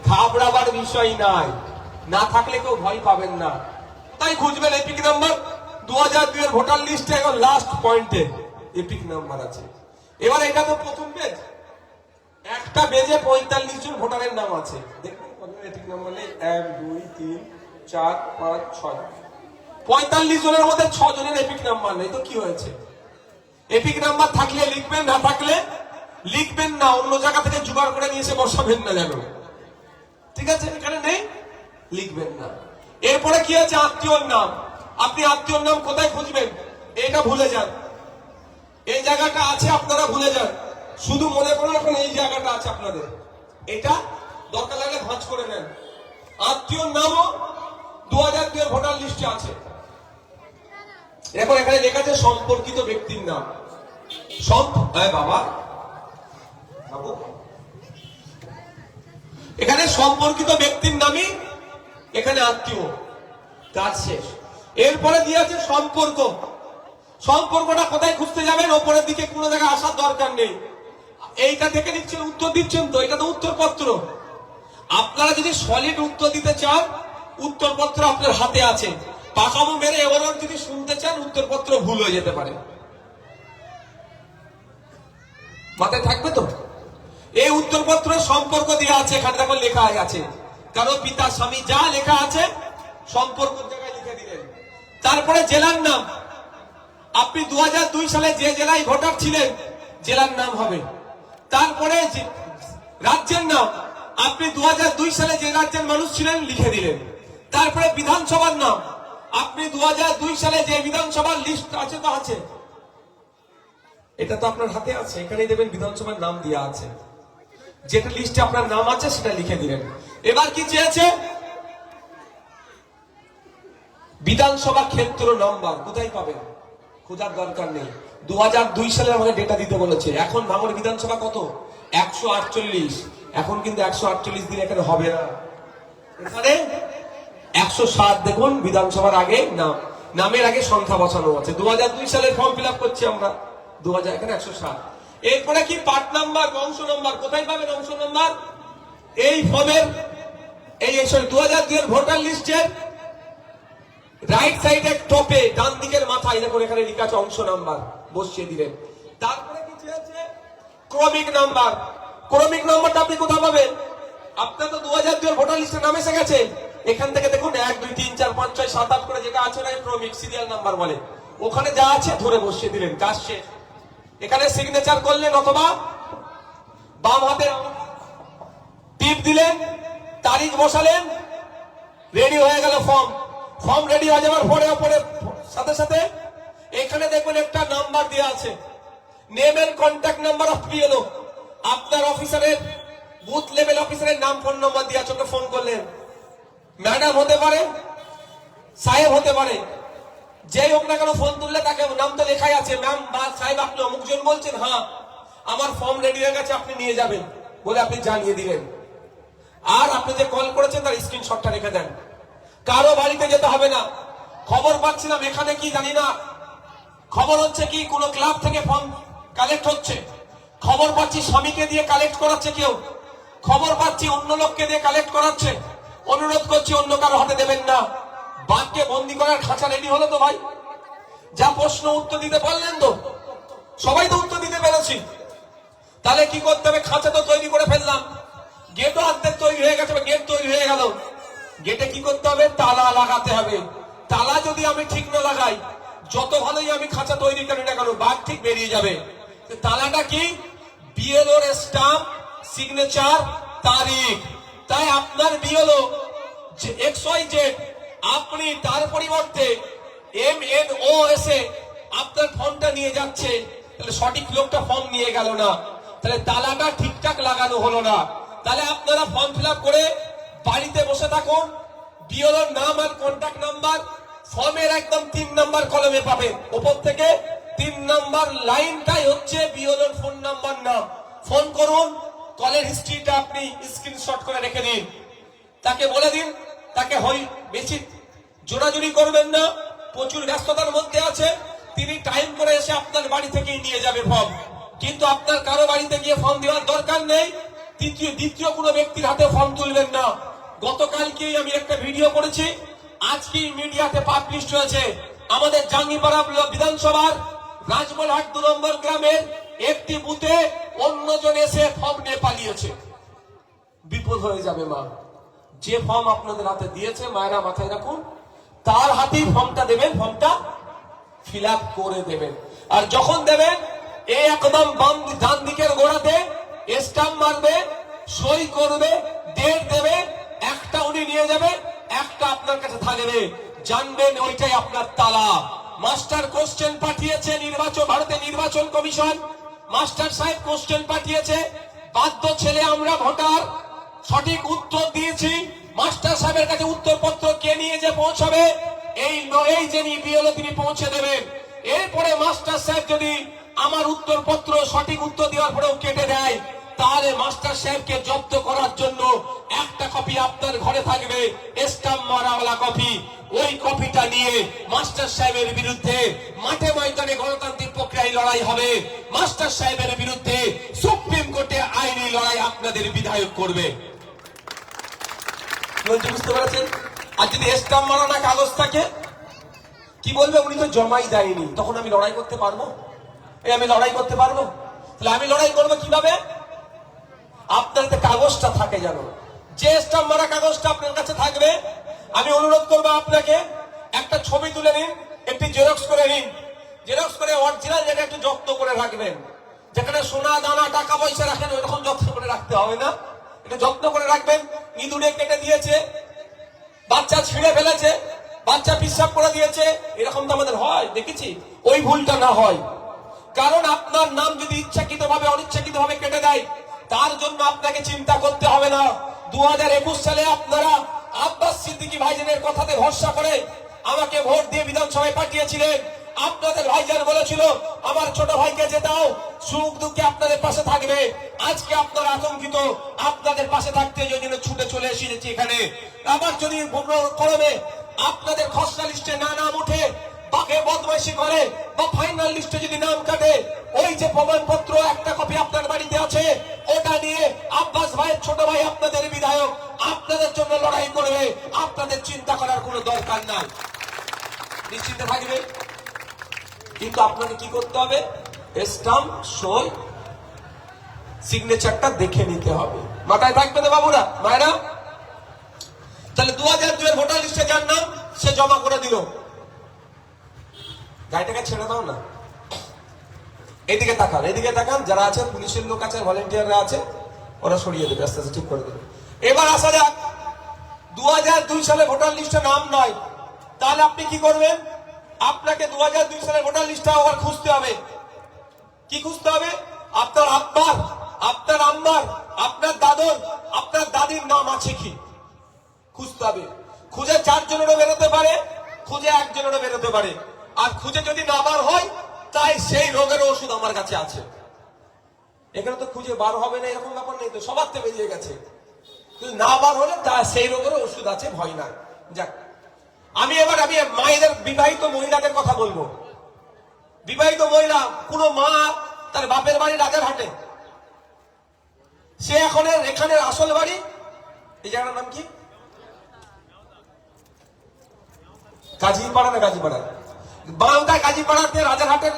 ঘাবড়াবার বিষয় নাই, না থাকলে কেউ ভয় পাবেন না। তাই খুঁজবেন এপিক নাম্বার। 2002 এর ভোটার লিস্টে এখন লাস্ট পয়েন্টে এপিক নাম্বার আছে। এবার এটা তো প্রথম পেজ, একটা পেজে 45 জন ভোটারের নাম আছে। দেখুন কতজন এপিক নাম্বার নেই, 1 2 3 4 5 6। 45 জনের মধ্যে 6 জনের এপিক নাম্বার নেই। তো কি হয়েছে? এপিক নাম্বার থাকলে লিখবেন, না থাকলে লিখবেন না। অন্য জায়গা থেকে জোগাড় করে নিয়ে এসে বসাবেন না যেন, ঠিক আছে? এখানে নেই, লিখবেন না। এরপরে কি আছে? আত্মীয়র নাম। আপনি আত্মীয়র নাম কোথায় খুঁজবেন? এটা ভুলে যান, এই জায়গাটা আছে আপনারা ভুলে যান। শুধু মনে করুন এখন এই জায়গাটা আছে আপনাদের, এটা দরকার লাগলে ভাঁজ করে নেন। আত্মীয়র নামও 2002 এর ভোটার লিস্টে আছে। এখন এখানে লেখা আছে সম্পর্কিত ব্যক্তির নাম। বাবা, এখানে সম্পর্কিত ব্যক্তির নামই এখানে আত্মীয়, কাজ শেষ। এরপরে দিয়ে আছে সম্পর্ক। সম্পর্কটা কোথায় খুঁজতে যাবেন? ওপরের দিকে কোনো জায়গায় আসার দরকার নেই। এইটা থেকে নিচ্ছেন, উত্তর দিচ্ছেন তো, এটা তো উত্তরপত্র। আপনারা যদি সলিড উত্তর দিতে চান, উত্তরপত্র আপনার হাতে আছে। পাকামো মেরে এবারও যদি শুনতে চান, উত্তরপত্র ভুল হয়ে যেতে পারে। মাথায় থাকবে তো? এই উত্তরপত্রের সম্পর্ক দেওয়া আছে, এখানে দেখো লেখা আছে, কারো পিতা স্বামী যা লেখা আছে সম্পর্ক জায়গায় লিখে দিলেন। তারপরে জেলার নাম। আপনি 2002 সালে যে জেলায় ভোটার ছিলেন, জেলার নাম হবে। তারপরে রাজ্যের নাম। আপনি 2002 সালে যে রাজ্যের মানুষ ছিলেন, লিখে দিলেন। তারপরে বিধানসভার নাম। আপনি 2002 সালে যে বিধানসভার লিস্ট আছে তো আছে, এটা তো আপনার হাতে আছে, এখানেই দেবেন বিধানসভার নাম দেওয়া আছে। যেটা লিস্টে আপনার নাম আছে সেটা লিখে দিলেন। এবার কি চেয়েছে? বিধানসভা ক্ষেত্র নম্বর কোথায় পাবেন? খোঁজার দরকার নেই। 2002 সালে আমাকে ডেটা দিতে বলেছে। এখন ভাঙড় বিধানসভা কত? 148। এখন কিন্তু 148 দিন এখানে হবে না, এখানে 107। দেখুন বিধানসভার আগে নাম, নামের আগে সংখ্যা বসানো আছে। 2002 সালের ফর্ম ফিল আপ করছি আমরা, 2000, এখানে 107। এরপরে কি? পার্ট নাম্বার, অংশ নাম্বার। কোথায় পাবেন অংশ নাম্বার? এই ফর্মের, এই 2002 এর ভোটার লিস্টের রাইট সাইডে টপে ডান দিকের মাথায় দেখুন এখানে লেখা আছে অংশ নাম্বার, বসিয়ে দিলেন। তারপরে কি চেয়েছে? ক্রমিক নাম্বার। ক্রমিক নাম্বারটা আপনি কোথায় পাবেন? আপনার তো 2002 এর ভোটার লিস্টে নাম এসে গেছে। এখান থেকে দেখুন 1 2 3 4 5 6 7 8 করে যেটা আছে না, ক্রমিক সিরিয়াল নাম্বার বলে। ওখানে যা আছে ধরে বসিয়ে দিলেন, কাজ শেষ। এখানে সিগনেচার করলেন অথবা বাম হাতে টিপ দিলেন, তারিখ বসালেন, রেডি হয়ে গেল ফর্ম। ফর্ম রেডি হয়ে যাওয়ার পরে ওপরে সাথে সাথে এখানে দেখবেন একটা নাম্বার দেওয়া আছে, name and contact number of PLO. আপনার অফিসারের, বুথ লেভেল অফিসারের নাম, ফোন নাম্বার দেওয়া আছে। ওকে ফোন করলেন, ম্যাডাম হতে পারে, সাহেব হতে পারে, যেই হোক না কেন ফোন তুললে তাকে নাম তো লেখাই আছে। ম্যাম বা সাহেব আপনি অমুকজন বলছেন? হ্যাঁ, আমার ফর্ম রেডি হয়ে গেছে, আপনি নিয়ে যাবেন বলে আপনি জানিয়ে দিলেন। আর আপনি যে কল করেছেন তার স্ক্রিনশটটা রেখে দেন। কারো বাড়িতে যেতে হবে না। খবর পাচ্ছিলাম এখানে কি জানি না, খবর হচ্ছে কি কোন ক্লাব থেকে ফর্ম কালেক্ট হচ্ছে। খবর পাচ্ছি স্বামীকে দিয়ে কালেক্ট করাচ্ছে কেউ, খবর পাচ্ছি অন্য লোককে দিয়ে কালেক্ট করাচ্ছে। অনুরোধ করছি অন্য কারো হাতে দেবেন না। বাঘকে বন্দি করার খাঁচা রেডি হলো তো ভাই? যা প্রশ্ন উত্তর দিতে পারলেন তো? সবাই তো উত্তর দিতে পেরেছি। তাহলে কি করতে হবে? খাঁচা তো তৈরি করে ফেললাম, গেটও অর্ধেক তৈরি হয়ে গেছে, গেট তৈরি হয়ে গেল। গেটে কি করতে হবে? তালা লাগাতে হবে। তালা যদি আমি ঠিক না লাগাই, যত ভালোই আমি খাঁচা তৈরি করি না কেন, বাঘ ঠিক বেরিয়ে যাবে। তালাটা কি? বিএলওর স্টাম্প, সিগনেচার, তারিখ। তাই আপনার বিএলও যে XYZ, আপনি তার পরিবর্তে MNO এসে আপনার ফর্মটা নিয়ে যাচ্ছে, তাহলে সঠিক লোকটা ফর্ম নিয়ে গেল না, তাহলে তালাটা ঠিকঠাক লাগানো হলো না। তাহলে আপনারা ফর্ম ফিল আপ করে বাড়িতে বসে থাকুন, বিএলওর নাম আর কন্ট্যাক্ট নাম্বার ফর্মের একদম 3 নাম্বার কলমে পাবেন। উপর থেকে 3 নাম্বার লাইনটাই হচ্ছে বিএলওর ফোন নাম্বার নাম। ফোন করুন, কলের হিস্ট্রিটা আপনি স্ক্রিনশট করে রেখে দিন, তাকে বলে দিন, তাকে বেশি জোরাজুরি করবেন না, প্রচুর ব্যস্ততার মধ্যে আছে, তিনি টাইম করে এসে আপনার বাড়ি থেকেই নিয়ে যাবে ফর্ম। কিন্তু আপনার কারো বাড়িতে গিয়ে ফর্ম দেওয়ার দরকার নেই, দ্বিতীয় কোনো ব্যক্তির হাতে ফর্ম তুলবেন না। গতকালকেই আমি একটা ভিডিও করেছি, আজকে মিডিয়াতে পাবলিশ হয়েছে। আমাদের জাঙ্গিপাড়া বিধানসভার রাজমলহাট 2 নম্বর গ্রামের একটি বুথে অন্যজন এসে ফর্ম নিয়ে পালিয়েছে। বিপদ হয়ে যাবে মা। যে ফর্ম আপনাদের হাতে দিয়েছে, মায়েরা মাথায় রাখুন, তার হাতেই ফর্মটা দেবেন, ফর্মটা ফিল আপ করে দেবেন। আর যখন দেবেন, এই একদম ডান দিকের গোড়াতে স্টাম্প মারবে, সই করবে, ডেট দেবে, একটা উনি নিয়ে যাবে, একটা আপনার কাছে থাকবে। জানবেন ওইটাই আপনার তালা। মাস্টার কোশ্চেন পাঠিয়েছে ভারতের নির্বাচন কমিশন, মাস্টার সাহেব কোশ্চেন পাঠিয়েছে, বাধ্য ছেলে আমরা ভোটার, সঠিক উত্তর দিয়েছি, মাস্টার সাহেবের কাছে উত্তরপত্র কে নিয়ে যে পৌঁছাবে, এই যিনি বিএলও তিনি পৌঁছে দেবেন। এরপরে মাস্টার সাহেব যদি আমার উত্তরপত্র সঠিক উত্তর দেওয়ার পরেও কেটে দেয়, তাহলে মাস্টার সাহেবকে জব্দ করার জন্য একটা কপি আপনার ঘরে থাকবে, স্টাম্প মারাওয়ালা কপি। ওই কপিটা নিয়ে মাস্টার সাহেবের বিরুদ্ধে মাঠে ময়দানে গণতান্ত্রিক প্রক্রিয়ায় লড়াই হবে। মাস্টার সাহেবের বিরুদ্ধে সুপ্রিম কোর্টে আইনি লড়াই আপনাদের বিধায়ক করবে। বুঝতে পারছেন? আর যদি স্টাম্প মারানো কাগজ থাকে, কি বলবে? উনি তো জমাই দেয়নি। তখন আমি লড়াই করতে পারবো? আমি লড়াই করতে পারবো? তাহলে আমি লড়াই করবো কিভাবে? আপনার কাগজটা থাকে, জানো, যে স্টাম্প মারা কাগজটা আপনার কাছে থাকবে, আমি অনুরোধ করবো আপনাকে একটা ছবি তুলে নিন, একটি জেরক্স করে নিন, জেরক্স করে অরিজিনাল যেটা একটু যত্ন করে রাখবেন। যেখানে সোনা দানা টাকা পয়সা রাখেন ওইরকম যত্ন করে রাখতে হবে না, একটু যত্ন করে রাখবেন। ইঁদুরে কেটে দিয়েছে, বাচ্চা ছিঁড়ে ফেলেছে, বাচ্চা পিশাব করে দিয়েছে, এরকম তো আমাদের হয়, দেখেছি। ওই ভুলটা না হয়, কারণ আপনার নাম যদি ইচ্ছাকৃত ভাবে অনিচ্ছাকৃত ভাবে কেটে দেয়, তার জন্য আপনাকে চিন্তা করতে হবে না। 2021 সালে আপনারা আব্বাস সিদ্দিকী ভাইজানের কথাতে ভরসা করে আমাকে ভোট দিয়ে বিধানসভায় পাঠিয়েছিলেন। আপনাদের ভাইজান বলেছিল আমার ছোট ভাইকে জেতাও, সুখ দুঃখে আপনাদের পাশে থাকবে। আজকে আপনারা আতঙ্কিত, আপনাদের পাশে থাকতে জন্য ছুটে চলে এসেছি এখানে। আবার যদি কলমে আপনাদের খসড়া লিস্টে নাম উঠে, বাঘে বদমাইশি করে, বা ফাইনাল লিস্টে যদি নাম কাটে, ওই যে প্রমাণপত্র একটা কপি আপনার বাড়িতে আছে, ওটা নিয়ে আব্বাস ভাইয়ের ছোট ভাই আপনাদের বিধায়ক আপনাদের জন্য লড়াই করবে। আপনাদের চিন্তা করার কোনো দরকার নাই, নিশ্চিন্তে থাকবে। কিন্তু আপনাকে কি করতে হবে? স্টাম্প, সই, সিগনেচারটা দেখে নিতে হবে। মাথায় থাকবে না বাবুরা, মায়েরা? তাহলে 2002 এর ভোটার লিস্টে যার নাম, সে জমা করে দিল। গাড়িটাকে ছেড়ে দাও না, এদিকে তাকান, এদিকে তাকান। যারা আছেন, পুলিশের লোক আছে, ভলেন্টিয়াররা আছে, ওরা সরিয়ে দেবে, আস্তে আস্তে ঠিক করে দেবে। এবার আসা যাক, 2002 সালে ভোটার লিস্টে নাম নয়, তাহলে আপনি কি করবেন? আপনাকে 2002 সালের ভোটার লিস্টটা আবার খুঁজতে হবে। কি খুঁজতে হবে? আপনার আব্বার, আপনার আম্মার, আপনার দাদর, আপনার দাদির নাম আছে কি খুঁজতে হবে। খুঁজে 4 জনেরও বেরোতে পারে, খুঁজে 1 জনেরও বেরোতে পারে। আর খুঁজে যদি না বার হয়, তাই সেই রোগের ওষুধ আমার কাছে আছে। এখানে তো খুঁজে বার হবে না এরকম ব্যাপার নেই তো, সবার তো বেরিয়ে গেছে। কিন্তু না বার হলে তা সেই রোগের ওষুধ আছে, ভয় না। যাক, আমি মায়েদের, বিবাহিত মহিলাদের কথা বলবো। বিবাহিত মহিলা, কোনো মা তার বাপের বাড়ি রাজারহাটে, সে এখন এখানে আসল বাড়ি, এই জায়গাটার নাম কি? কাজীপাড়া না গাজীপাড়া? বাংলা কাজীপাড়াতে রাজারহাটের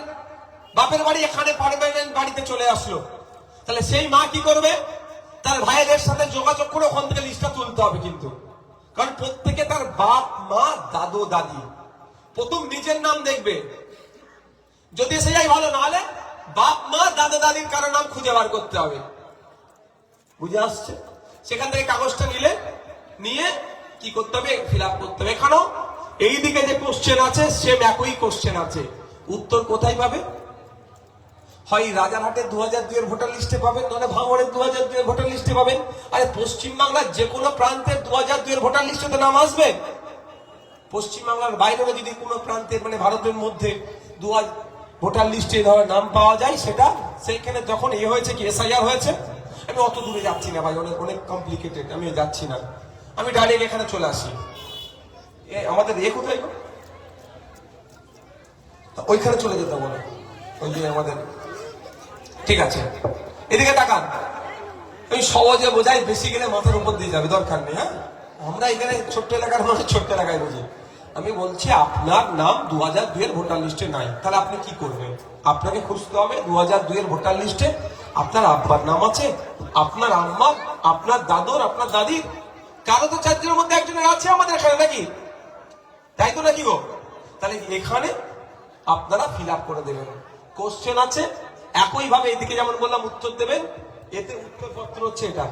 বাপের বাড়ি, এখানে পার্মানেন্ট বাড়িতে চলে আসলো। তাহলে সেই মা কি করবে? তার ভাইদের সাথে যোগাযোগ করে ওখান থেকে লিস্টটা তুলতে হবে। কিন্তু কারণ প্রত্যেকে তার বাপ, মা, দাদু, দাদি প্রথম নিজের নাম দেখবে, যদি এসে যায় ভালো, না হলে বাপ মা দাদা দাদির কারো নাম খুঁজে বার করতে হবে। বুঝে আসছে? সেখান থেকে কাগজটা নিয়ে কি করতে হবে, ফিল আপ করতে হবে। এখানেও এইদিকে যে কোশ্চেন আছে সেম একই কোশ্চেন আছে, উত্তর কোথায় পাবে? হয় রাজারহাটের 2002 এর ভোটার লিস্টে পাবেন, নয় ভাঙড়ের 2002 এর ভোটার লিস্টে পাবেন। আরে পশ্চিমবাংলার যে কোনো প্রান্তের 2002 এর ভোটার লিস্টে তো নাম আসবে। পশ্চিমবাংলার বাইরেও যদি কোনো প্রান্তের মানে ভারতের মধ্যে ভোটার লিস্টে নাম পাওয়া যায়, সেটা সেইখানে যখন হয়েছে কি এসআইআর হয়েছে। আমি অত দূরে যাচ্ছি না ভাই, অনেক কমপ্লিকেটেড, আমি যাচ্ছি না, আমি ডাইরেক্ট এখানে চলে আসি। আমাদের কোথায় গো? ওইখানে চলে যেতে বলো, ওই যে আমাদের, ঠিক আছে এদিকে তাকান। আমি সহজে বোঝাই, বেশি গেলে মাথার উপর দিয়ে যাবে, দরকার নেই। হ্যাঁ, আমরা এখানে ছোট্ট এলাকার মানুষ, ছোট্ট এলাকায় বুঝি। আমি বলছি আপনার নাম 2002 এর ভোটার লিস্টে নাই, তাহলে আপনি কি করবেন? আপনাকে খুঁজতে হবে 2002 এর ভোটার লিস্টে আপনার আব্বার নাম আছে, আপনার আম্মার, আপনার দাদুর, আপনার দাদির, কারো তো 4 জনের মধ্যে একজনের আছে আমাদের এখানে, নাকি? তাই তো নাকি গো? তাহলে এখানে আপনারা ফিল আপ করে দেবেন। কোশ্চেন আছে একই ভাবে, এদিকে যেমন বললাম উত্তর দেবেন। এতে উত্তরপত্র হচ্ছে এটা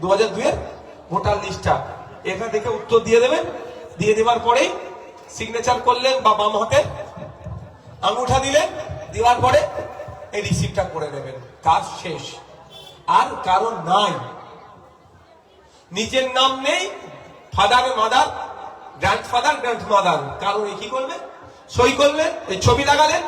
2002 এর ভোটার লিস্টটা, এটা দেখে উত্তর দিয়ে দেবেন। দিয়ে দেওয়ার পরেই সিগনেচার করলেন বা বাম হাতে আঙুঠা দিলেন, দেওয়ার পরে এই রিসিপ্টটা করে নেবেন, কাজ শেষ। আর কারণ নাই, নিজের নাম নেই, ফাদার মাদার, গ্র্যান্ডফাদার গ্র্যান্ডমাদার, কারণ কি করবেন? সই করলেন, এই ছবি লাগালেন,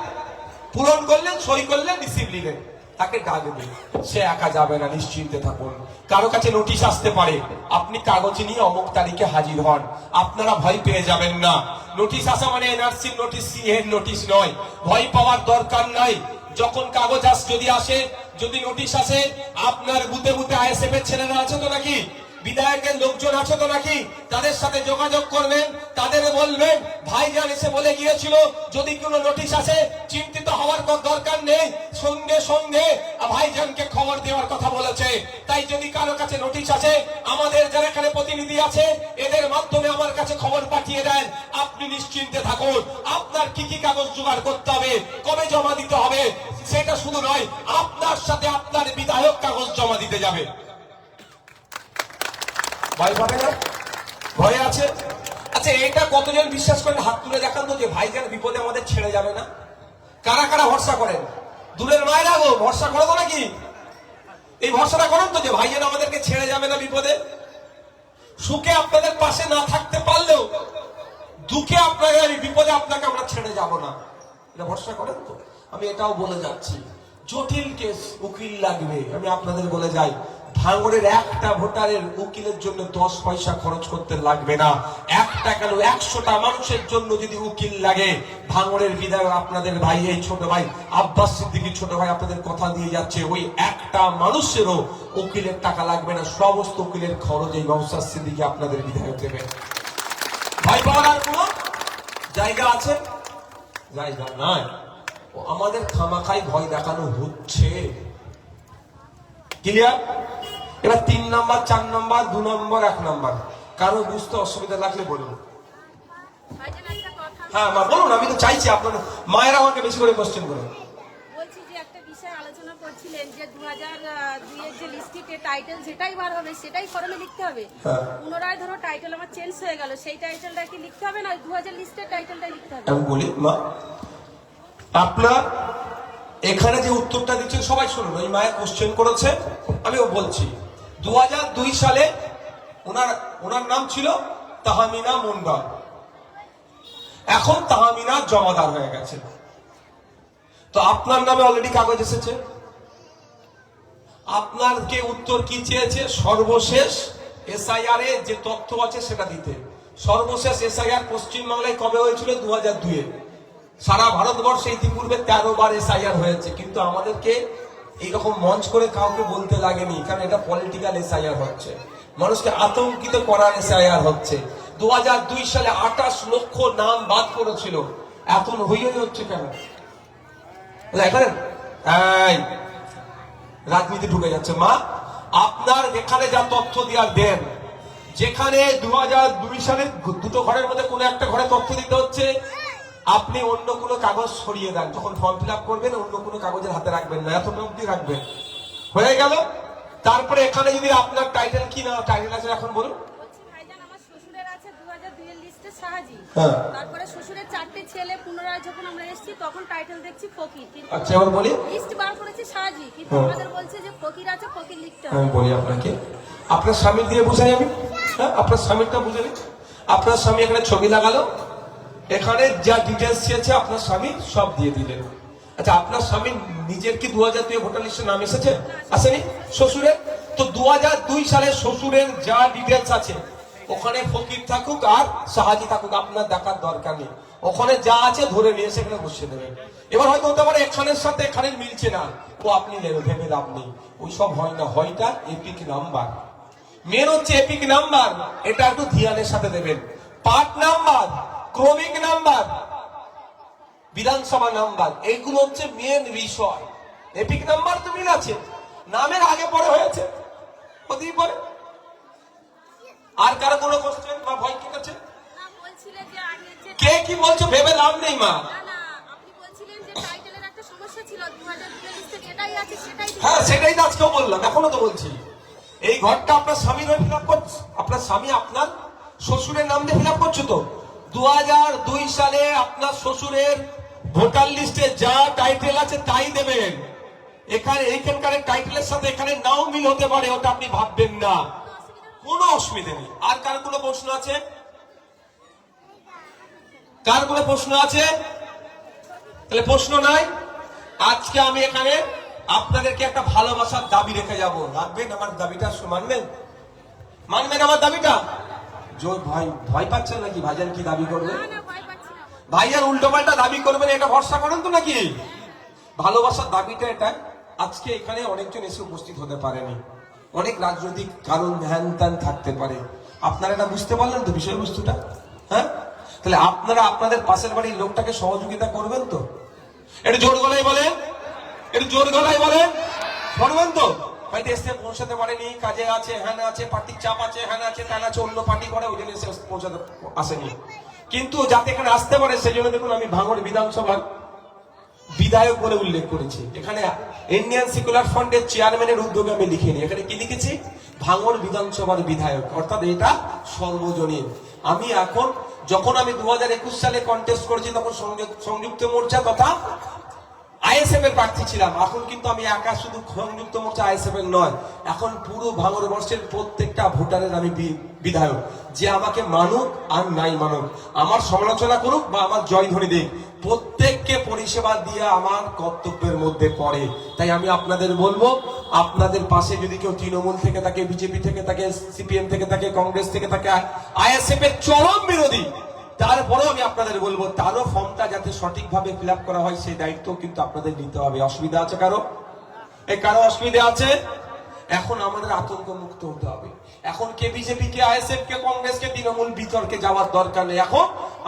পূরণ করলেন, সই করলেন, রিসিপ্ট নিলেন, তাকে ডাকবে, সে একা যাবে না, নিশ্চিন্তে থাকুন। কারো কাছে নোটিশ আসতে পারে, আপনি কাগজ নিয়ে অমুক তারিখে হাজির হন, আপনারা ভয় পেয়ে যাবেন না। নোটিশ আসা মানে এনআরসির নোটিশ, সিএর নোটিশ নয়, ভয় পাওয়ার দরকার নাই। যখন কাগজ যদি আসে, যদি নোটিশ আসে, আপনার বুথে বুথে আইএসএফ এর ছেলেরা আছে তো নাকি, বিধায়কের লোকজন আছে তো নাকি, তাদের সাথে যোগাযোগ করবেন, তাদের বলবেন ভাইজান এসে বলে গিয়েছিল, যদি কোনো নোটিশ আসে চিন্তিত হওয়ার দরকার নেই, সঙ্গে সঙ্গে ভাইজানকে খবর দেওয়ার কথা বলেছে। তাই যদি কারো কাছে নোটিশ আসে, আমাদের যারা এখানে প্রতিনিধি আছে এদের মাধ্যমে আমার কাছে খবর পাঠিয়ে দেন, আপনি নিশ্চিন্তে থাকুন। আপনার কি কি কাগজ জোগাড় করতে হবে, কবে জমা দিতে হবে, সেটা শুধু নয়, আপনার সাথে আপনার বিধায়ক কাগজ জমা দিতে যাবে। ভয় পাবে না? ভয় আছে? আচ্ছা, এটা কতজন বিশ্বাস করেন? হাত তুলে দেখান তো, যে ভাইজান বিপদে আমাদের ছেড়ে যাবে না। কারা কারা ভরসা করেন? দূরের মায়েরা গো, ভরসা করো তো নাকি? এই ভরসাটা করেন তো যে ভাইজান আমাদেরকে ছেড়ে যাবে না বিপদে? সুখে আপনাদের পাশে না থাকতে পারলেও দুঃখে আপনাকে, আমি বিপদে আপনাকে আমরা ছেড়ে যাব না, এটা ভরসা করেন তো? আমি এটাও বলে যাচ্ছি, জটিল কেস, উকিল লাগবে। আমি আপনাদের বলে যাই, ভাঙড়ের একটা ভোটারের উকিলের জন্য 10 পয়সা খরচ করতে লাগবে না। একটা কেন, 100টা মানুষের জন্য যদি উকিল লাগে, ভাঙড়ের বিধায়ক আপনাদের ভাই, এই ছোট ভাই আব্বাস সিদ্দিকী ছোট ভাই আপনাদের কথা দিয়ে যাচ্ছে, ওই একটা মানুষেরও উকিলের টাকা লাগবে না, সমস্ত উকিলের খরচ এই নওশাদ সিদ্দিকী আপনাদের বিধায়ক দেবে। ভয় পাওয়ার আর কোন জায়গা আছে? জায়গা নাই। আমাদের খামাখাই ভয় দেখানো হচ্ছে। ক্লিয়ার? এবার 3 নম্বর, 4 নম্বর, 2 নম্বর, 1 নম্বর, কারো বুঝতে অসুবিধা লাগলে বলুন। হ্যাঁ মা বলুন, আমি তো চাইছি আপনাদের মায়েরা আমাকে বেশি করে কোশ্চেন করুন। বলছি যে একটা বিষয় আলোচনা করছিলেন যে 2002 এর যে লিস্টে টাইটেল যেটাই বার হবে সেটাই ফর্মে লিখতে হবে। পুনরায় ধরো টাইটেল আমার চেঞ্জ হয়ে গেল, সেই টাইটেলটা কি লিখতে হবে না 2000 লিস্টের টাইটেলটাই লিখতে হবে? আমি বলি মা, আপনার এখানে যে উত্তরটা দিচ্ছেন সবাই শুনুন। ওই মায়ের কোশ্চেন করেছে, আমিও বলছি। 2002 সালে ওনার নাম ছিল তাহমিনা মুন্ডা, এখন তাহমিনা জমাদার হয়ে গেছে। তো আপনার নামে অলরেডি কাগজ এসেছে। আপনার কে উত্তর কি চেয়েছে? সর্বশেষ এসআইআর এ যে তথ্য আছে সেটা দিতে। সর্বশেষ এসআইআর পশ্চিমবাংলায় কবে হয়েছিল? 2002-এ। সারা ভারতবর্ষে ইতিপূর্বে 13 বার এসআইআর হয়েছে, কিন্তু আমাদেরকে এইরকম মঞ্চ করে কাউকে বলতে লাগেনি, কারণ এটা পলিটিক্যাল এসআইআর হচ্ছে, মানুষকে আতঙ্কিত করার এসআইআর হচ্ছে। 2002 সালে 28 লক্ষ নাম বাদ করেছিল, এত হইয়ে হচ্ছে কেন? এখানে রাজনীতি ঢুকে যাচ্ছে। মা, আপনার এখানে যা তথ্য দেওয়ার দেন, যেখানে 2002 সালে 2টো ঘরের মধ্যে কোনো একটা ঘরে তথ্য দিতে হচ্ছে, আপনি অন্য কোনো কাগজ সরিয়ে দেন, যখন ফর্ম ফিল আপ করবেন অন্য কোনো কাগজের হাতে রাখবেন না, এত অব্দি রাখবেন। হয়ে গেল। তারপরে এখানে যদি আপনার টাইটেল কি না টাইটেল আছে এখন বলুন। বলছি ভাইজান, আমার শ্বশুরের আছে 2002 এর লিস্টে সাহাজি। হ্যাঁ। তারপরে শ্বশুরের 4টে ছেলে, পুনরায় যখন আমরা এসেছি তখন টাইটেল দেখছি ফকির, কিন্তু আচ্ছা এবার বলি, লিস্ট বার করেছে সাহাজি, কিন্তু আমাদের বলছে যে ফকির আছে, ফকির লিখতে হবে। আমি বলি আপনাকে, আপনার স্বামীর দিয়ে বুঝাই আমি। হ্যাঁ, আপনার স্বামীরটা বুঝে নিন। আপনার স্বামী এখানে ছবি লাগালো, এখানে যা ডিটেলস চেয়েছে আপনার স্বামী সব দিয়ে দিলেন। আচ্ছা, আপনার স্বামী নিজের কি 2002 ভোটার লিস্টে নাম এসেছে? আসেনি? শ্বশুরের তো 2002 সালে শ্বশুরের যা ডিটেলস আছে ওখানে ফকির থাকুক আর সাহাজি থাকুক আপনার দেখার দরকার নেই, ওখানে যা আছে ধরে নিয়ে এসে এখানে বসিয়ে দেবেন। এবার হয়তো হতে পারে এখানের সাথে এখানের মিলছে না, ও আপনি ভেবে লাভ নেই, ওই সব হয় না, হয়টা এপিক নাম্বার। মেন হচ্ছে এপিক নাম্বার, এটা একটু ধ্যানের সাথে দেবেন। পার্ট নাম্বার, ক্রমিক নাম্বার, বিধানসভা নাম্বার, এইগুলো হচ্ছে মেন বিষয়। এপিক নাম্বার তো মিল আছে, নামের আগে পরে হয়েছে, হতেই পারে। আর কারো কোনো কোশ্চেন বা ভয় কি আছে? না, বলছিলেন যে আগে যে কে কি বলছো ভেবে লাভ নেই মা। না না, আপনি বলছিলেন যে টাইটেলের একটা সমস্যা ছিল, 2002 এর লিস্টে যেটাই আছে সেটাই দিতে হ্যাঁ, হবে। সেটাই তো আজকেও বললাম, এখনো তো বলছি। এই ঘরটা আপনার স্বামীর হয়ে ফিল আপ করছে, আপনার স্বামী আপনার শ্বশুরের নাম দিয়ে ফিল আপ করছো তো। 2002 সালে আপনার শ্বশুরের ভোটার লিস্টে যা টাইটেল আছে তাই দেবেন। এখানে এইখানকার টাইটেলের সাথে এখানে নাও মিল হতে পারে, ওটা আপনি ভাববেন না, কোনো অসুবিধা নেই। আর কার কোনো প্রশ্ন আছে? কার কোনো প্রশ্ন আছে? তাহলে প্রশ্ন নাই। আজকে আমি এখানে আপনাদেরকে একটা ভালোবাসার দাবি রেখে যাব, রাখবেন আমার দাবিটা? মানবেন? মানবেন আমার দাবিটা? জোর ভয় পাচ্ছেন নাকি ভাইজান কি দাবি করবে? না না, ভয় পাচ্ছি না। ভাইজান উল্টো পাল্টা দাবি করবেন এটা ভরসা করেন তো নাকি? ভালোবাসার দাবিটা এটা। আজকে এখানে অনেকজন এসে উপস্থিত হতে পারেনি, অনেক রাজনৈতিক কারণ ধ্যান ত্যান থাকতে পারে। আপনারা এটা বুঝতে পারলেন তো বিষয়বস্তুটা? হ্যাঁ, তাহলে আপনারা আপনাদের পাশের বাড়ির লোকটাকে সহযোগিতা করবেন তো? একটু জোর গলায় বলেন, একটু জোর গলায় বলেন, করবেন তো? হয়তো এসে পৌঁছাতে পারেনি, কাজে আছে, হ্যান আছে, পার্টির চাপ আছে, হ্যান আছে, ত্যান আছে, অন্য পার্টি করে, ওই জন্য এসে পৌঁছাতে আসেনি। কিন্তু যাতে এখানে আসতে পারে সেজন্য দেখুন আমি ভাঙড় বিধানসভার বিধায়ক বলে উল্লেখ করেছি। এখানে ইন্ডিয়ান সেকুলার ফ্রন্টের চেয়ারম্যানের উদ্যোগে আমি লিখিনি, এখানে কি লিখেছি? ভাঙড় বিধানসভার বিধায়ক, অর্থাৎ এটা সর্বজনীন। আমি এখন যখন আমি 2021 সালে কন্টেস্ট করেছি তখন সংযুক্ত মোর্চা তথা আইএসএফ এর প্রার্থী ছিলাম। এখন কিন্তু আমি একা শুধু সংযুক্ত মোর্চা আইএসএফ এর নয়, এখন পুরো ভাঙড়বর্ষের প্রত্যেকটা ভোটারের আমি বিধায়ক। যে আমাকে মানুক আর নাই মানুক, আমার সমালোচনা করুক বা আমার জয়ধ্বনি দিক, প্রত্যেককে পরিষেবা দিয়ে আমার কর্তব্যের মধ্যে পড়ে। তাই আমি আপনাদের বলবো, আপনাদের পাশে যদি কেউ তৃণমূল থেকে থাকে, বিজেপি থেকে থাকে, সিপিএম থেকে থাকে, কংগ্রেস থেকে থাকে, আইএসএফ এর চরম বিরোধী, তারপরেও আমি আপনাদের বলবো তারও ফর্মটা যাতে সঠিকভাবে ফিল আপ করা হয় সেই দায়িত্ব কিন্তু আপনাদের নিতে হবে। অসুবিধা আছে কারো? এই কারো অসুবিধা আছে? এখন আমাদের আতঙ্ক মুক্ত হতে হবে। এখন কে বিজেপি, কে আইএসএফ, কে কংগ্রেস, কে তৃণমূল বিতর্কে যাওয়ার দরকার নেই। এখন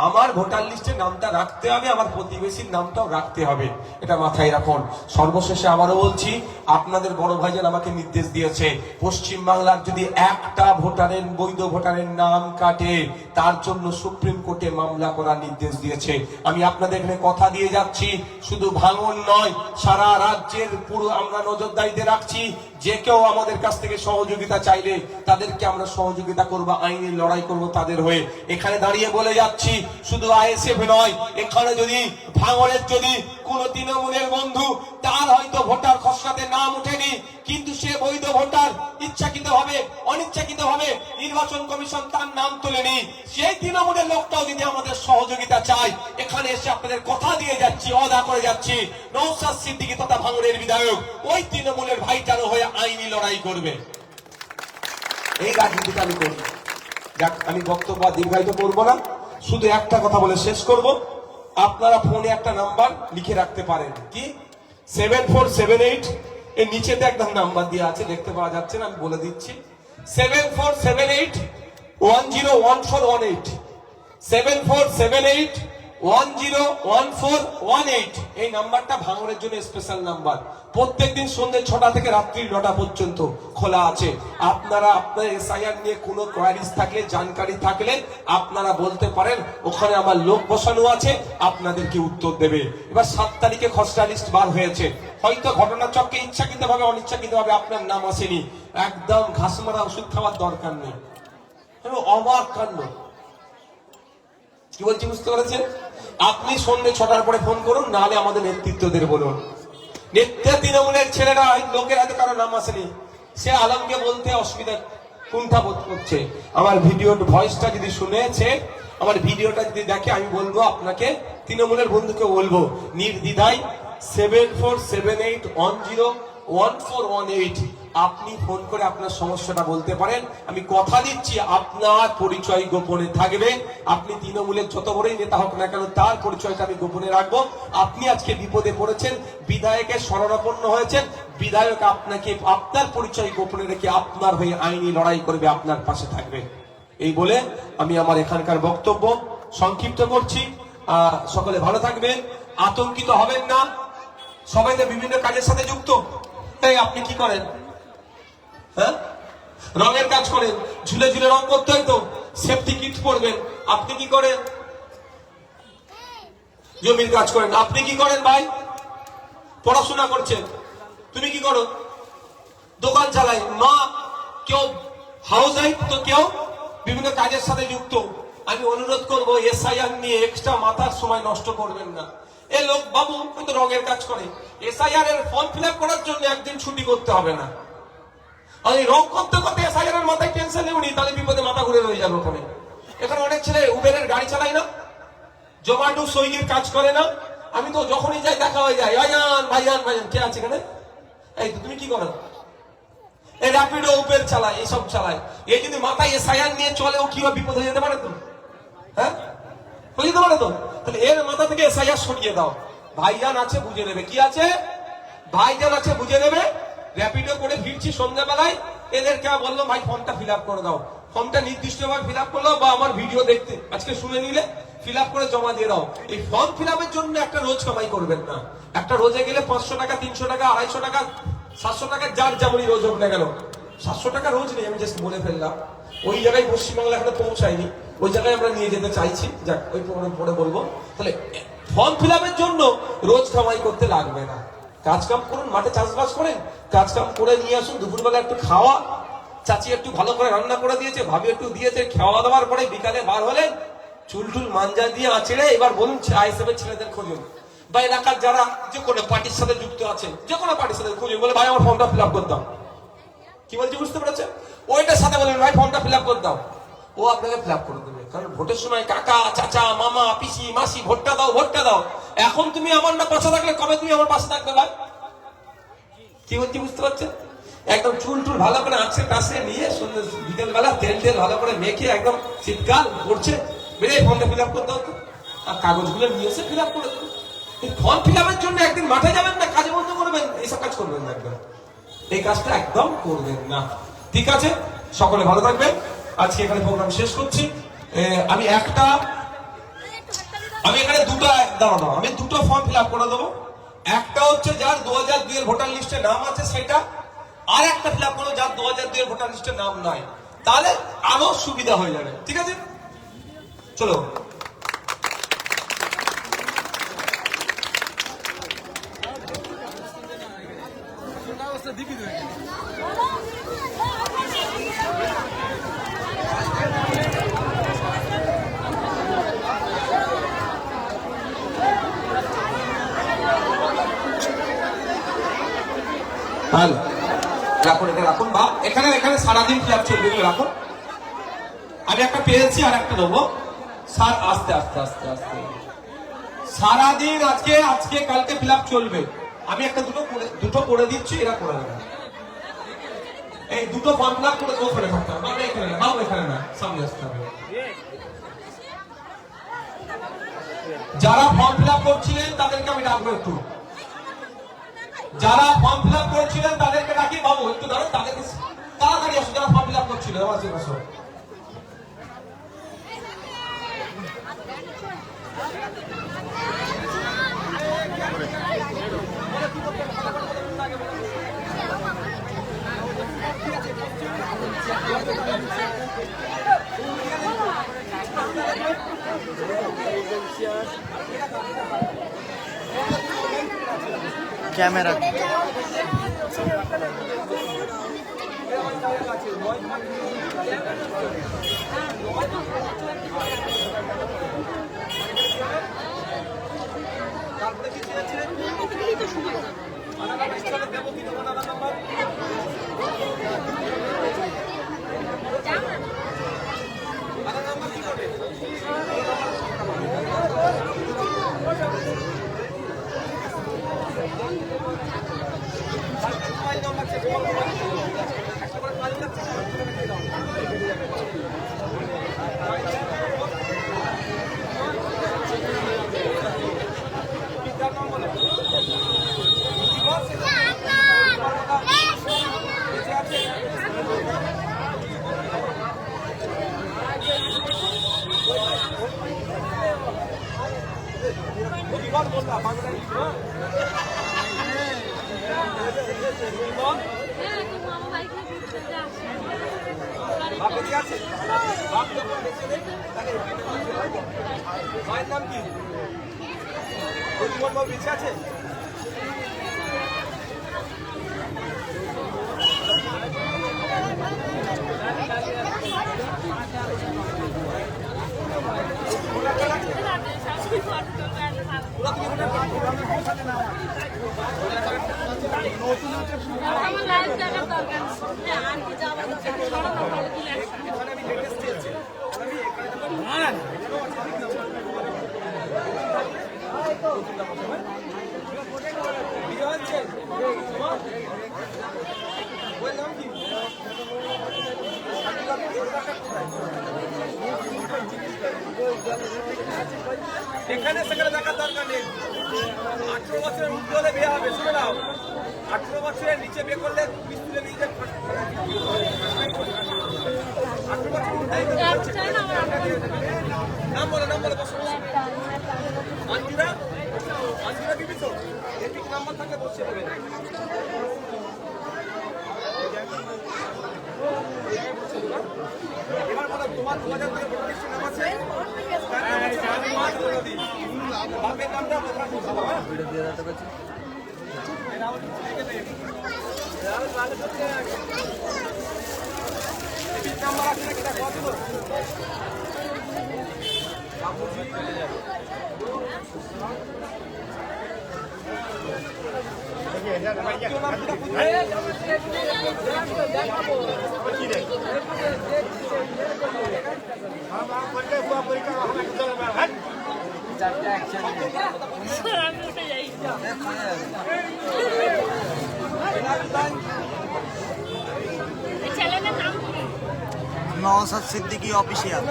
আমার ভোটার লিস্টে নামটা রাখতে হবে, আমার প্রতিবেশীর নামটাও রাখতে হবে, এটা মাথায় রাখুন। সর্বশেষে আবারও বলছি, আপনাদের বড় ভাইজান আমাকে নির্দেশ দিয়েছে, পশ্চিম বাংলার যদি একটা ভোটারের, বৈধ ভোটারের নাম কাটে তার জন্য সুপ্রিম কোর্টে মামলা করার নির্দেশ দিয়েছে। আমি আপনাদের এখানে কথা দিয়ে যাচ্ছি, শুধু ভাঙন নয়, সারা রাজ্যের পুরো আমরা নজরদারিতে রাখছি। যে কেউ আমাদের কাছ থেকে সহযোগিতা চাইলে তাদেরকে আমরা সহযোগিতা করবো, আইনি লড়াই করব তাদের হয়ে। এখানে দাঁড়িয়ে বলে যাচ্ছি, শুধু আইএসএফ নয়, এখানে যদি ভাঙড়ের যদি কোন তৃণমূলের বন্ধু, তার হয়তো ভোটার খসড়াতে নাম উঠেনি, কিন্তু সে বৈধ ভোটার, ইচ্ছাকৃত ভাবে অনিচ্ছাকৃত ভাবে নির্বাচন কমিশন তার নাম তোলেনি, সেই তৃণমূলের লোকটাও যদি আমাদের সহযোগিতা চায়, এখানে এসে আপনাদের কথা দিয়ে যাচ্ছি, ওয়াদা করে যাচ্ছি, নওশাদ সিদ্দিকী তথা ভাঙড়ের বিধায়ক ওই তৃণমূলের ভাইটারও হয়ে আইনি লড়াই করবে। এই রাজনীতিটা আমি করি। যাক, আমি বক্তব্য দীর্ঘায়িত করবো না, শুধু একটা কথা বলে শেষ করব। আপনারা ফোনে একটা নাম্বার লিখে রাখতে পারেন, কি 7478, এর নিচেতে একটা নাম্বার দেওয়া আছে, দেখতে পাওয়া যাচ্ছে না, আমি বলে দিচ্ছি, 7478 101418, 7478 101418 এই নাম্বারটা ভাঙনের জন্য স্পেশাল নাম্বার। প্রত্যেকদিন সন্ধ্যে 6টা থেকে রাত্রি 9টা পর্যন্ত খোলা আছে। আপনারা আপনার এসআইআর নিয়ে কোনো কোয়ারিজ থাকলে, জানকারি থাকলে আপনারা বলতে পারেন, ওখানে আমার লোক বসানো আছে, আপনাদেরকে উত্তর দেবে। এবার 7 তারিখে খসড়া লিস্ট বার হয়েছে, হয়তো ঘটনাচক্রে ইচ্ছাকৃতভাবে অনিচ্ছাকৃতভাবে আপনার নাম আসেনি, একদম ঘাস মারা ওষুধ খাওয়ার দরকার নেই। অবাক কাণ্ড, কি বলছি বুঝতে পেরেছেন? আপনি সন্ধ্যে 6টার পরে ফোন করুন, নাহলে আমাদের নেতৃত্বদের বলুন। তৃণমূলের ছেলেরা লোকের হাতে কারো নাম আসেনি, সে আলমকে বলতে অসুবিধা কুণ্ঠা বোধ করছে। আমার ভিডিও ভয়েসটা যদি শুনেছে, আমার ভিডিওটা যদি দেখে, আমি বলবো আপনাকে, তৃণমূলের বন্ধুকে বলবো নির্দ্বিধায় 7478101418 আপনি ফোন করে আপনার সমস্যাটা বলতে পারেন। আমি কথা দিচ্ছি আপনার পরিচয় গোপনে থাকবে। আপনি তৃণমূলের যত বড়ই নেতা হোক না কেন, তার পরিচয়টা আমি গোপনে রাখবো। আপনি আজকে বিপদে পড়েছেন, বিধায়কের শরণাপন্ন হয়েছেন, বিধায়ক আপনাকে আপনার পরিচয় গোপনে রেখে আপনার হয়ে আইনি লড়াই করবে, আপনার পাশে থাকবে। এই বলে আমি আমার এখানকার বক্তব্য সংক্ষিপ্ত করছি। সকলে ভালো থাকবেন, আতঙ্কিত হবেন না। সবাই তো বিভিন্ন কাজের সাথে যুক্ত। তাই আপনি কি করেন? হ্যাঁ, রঙের কাজ করেন, ঝুলে ঝুলে রং করতে হয় তো, সেফটি কিট পরবেন। আপনি কি করেন? জমির কাজ করেন। আপনি কি করেন ভাই? পড়াশোনা করছেন। তুমি কি করো? দোকান চালাই। মা কেউ হাউস ওয়াইফ, তো কেউ বিভিন্ন কাজের সাথে যুক্ত। আমি অনুরোধ করবো, এসআইআর নিয়ে এক্সট্রা মাথার সময় নষ্ট করবেন না। এ লোক বাবু কিন্তু রঙের কাজ করে, এসআইআর এর ফর্ম ফিল আপ করার জন্য একদিন ছুটি করতে হবে না। আমি রং করতে করতে এসআইআর এর মাথায় টেনশন নেই, তাহলে বিপদে মাথা ঘুরে রয়ে যাবে ওখানে। এখানে অনেক ছেলে উবেরের গাড়ি চালায় না, জোম্যাটো সুইগির কাজ করে না। আমি তো যখনই যাই দেখা হয়ে যায়, ভাইজান ভাইজান ভাইজান, কে আছে এখানে? এই তো, তুমি কি করো? এই র্যাপিডো, উবের চালায়, এইসব চালায়। এই যদি মাথায় এসআইআর নিয়ে চলে, ও কি বিপদ হয়ে যেতে পারে তো। হ্যাঁ, হয়ে যেতে পারে তো। তাহলে এর মাথা থেকে এসআইআর সরিয়ে দাও। ভাইজান আছে বুঝে নেবে, কি আছে? ভাইজান আছে বুঝে নেবে। র্যাপিডো করে ফিরছি সন্ধ্যাবেলায়, এদেরকে বললো ভাই ফর্মটা ফিল আপ করে দাও। ফর্মটা নির্দিষ্টভাবে ফিল আপ করলো, বা আমার ভিডিও দেখতে আজকে শুনে নিলে ফিল আপ করে জমা দিয়ে দাও। এই ফর্ম ফিল আপের জন্য একটা রোজ কামাই করবেন না। একটা রোজে গেলে 500 টাকা, 300 টাকা, 250 টাকা, 700 টাকা, যার যেমনই রোজ হোক না কেন। 700 টাকা রোজ নেই, আমি জাস্ট বলে ফেললাম। ওই জায়গায় পশ্চিমবাংলা এখনো পৌঁছায়নি, ওই জায়গায় আমরা নিয়ে যেতে চাইছি। যাক, ওই প্রোগ্রাম পরে বলবো। তাহলে ফর্ম ফিল আপের জন্য রোজ কামাই করতে লাগবে না। কাজ কাম করুন, মাঠে চাষবাস করেন, কাজ কাম করে নিয়ে আসুন। দুপুরবেলা একটু খাওয়া, চাচি একটু ভালো করে রান্না করে দিয়েছে, ভাবি একটু দিয়েছে, খাওয়া দাওয়ার পরে বিকালে বার হলেন, চুল টুল মাঞ্জা দিয়ে আঁচড়ে এবার বলুন আইএসএফ এর ছেলেদের খুঁজুন, বা এলাকার যারা যে কোনো পার্টির সাথে যুক্ত আছে, যে কোনো পার্টির সাথে খুঁজুন, বলে ভাই আমার ফর্মটা ফিল আপ করে দাও। কি বলছি বুঝতে পেরেছে? ওইটার সাথে বলবেন ভাই ফর্মটা ফিল আপ করে দাও, ও আপনাকে ফিল আপ করে দেবে। কারণ ভোটের সময় কাকা চাচা মামা পিসি মাসি ভোটটা দাও ভোটটা দাও। এখন তুমি আমার না পাশে থাকলে কবে তুমি আমার পাশে থাকবে ভাই? কি বলছি বুঝতে পারছেন? একদম চুল টুল ভালো করে আঁচড়ে টাসে নিয়ে সন্ধ্যে বিকেল বেলা তেল টেল ভালো করে মেখে, একদম শীতকাল পড়ছে, বেড়ে ফর্মটা ফিল আপ করতে হতো। আর কাগজগুলো নিয়ে এসে ফিল আপ করে দেবো। ফর্ম ফিল আপের জন্য একদিন মাঠে যাবেন না, কাজে বন্ধ করবেন, এইসব কাজ করবেন না। একদম এই কাজটা একদম করবেন না। ঠিক আছে, সকলে ভালো থাকবেন। আজকে এখানে প্রোগ্রাম শেষ করছি। আমি এখানে দুটো ফর্ম ফিল আপ করে দেবো। একটা হচ্ছে যার 2002 এর ভোটার লিস্টে নাম আছে সেটা, আর একটা ফিল আপ করো যার 2002 এর ভোটার লিস্টে নাম নাই। তাহলে আরো সুবিধা হয়ে যাবে। ঠিক আছে, চলো। হ্যালো, রাখুন, এটা রাখুন, বা এখানে সারাদিন ফিল চলবে, রাখুন। আমি একটা পেয়েছি, আর একটা দেবো। স্যার আস্তে আস্তে আস্তে আস্তে সারাদিন আজকে কালকে ফিল চলবে। আমি একটা দুটো করে দিচ্ছি, এরা করে দেবে। এই দুটো ফর্ম ফিল করে ওখানে থাকতে হবে, এখানে না, সামনে আসতে হবে। যারা ফর্ম ফিল করছিলেন তাদেরকে আমি ডাকবো একটু। যারা ফর্ম ফিল করছিলেন তাদেরকে ডাকি, বাবু একটু দাঁড়ান, তাদেরকে তাড়াতাড়ি আসো। যারা ফর্ম ফিল করছিলেন আমার আসো। ক্যামেরা মায়ের নাম কি? বাবু বেঁচে আছে? এখানে সেখানে দেখার দরকার নেই। 18 বছরের ঊর্ধ্বে হলে বিয়ে হবে। শুনে নাও, 18 বছরের নিচে বিয়ে করলে মিস্ত্রি নিয়ে যায়। 18 বছর নাম বলে বসো। আঞ্জিরা দিবি তো? এপিক নাম্বার থাকলে বসে দেবে। এবার বলো, তোমার 2000 থেকে ভোটার লিস্টে নাম আছে? বাপের নামটা বোঝা খুব ভালো। এপিক নাম্বার আছে নাকি দেখো কত? নওশাদ সিদ্দিকী অফিসিয়াল।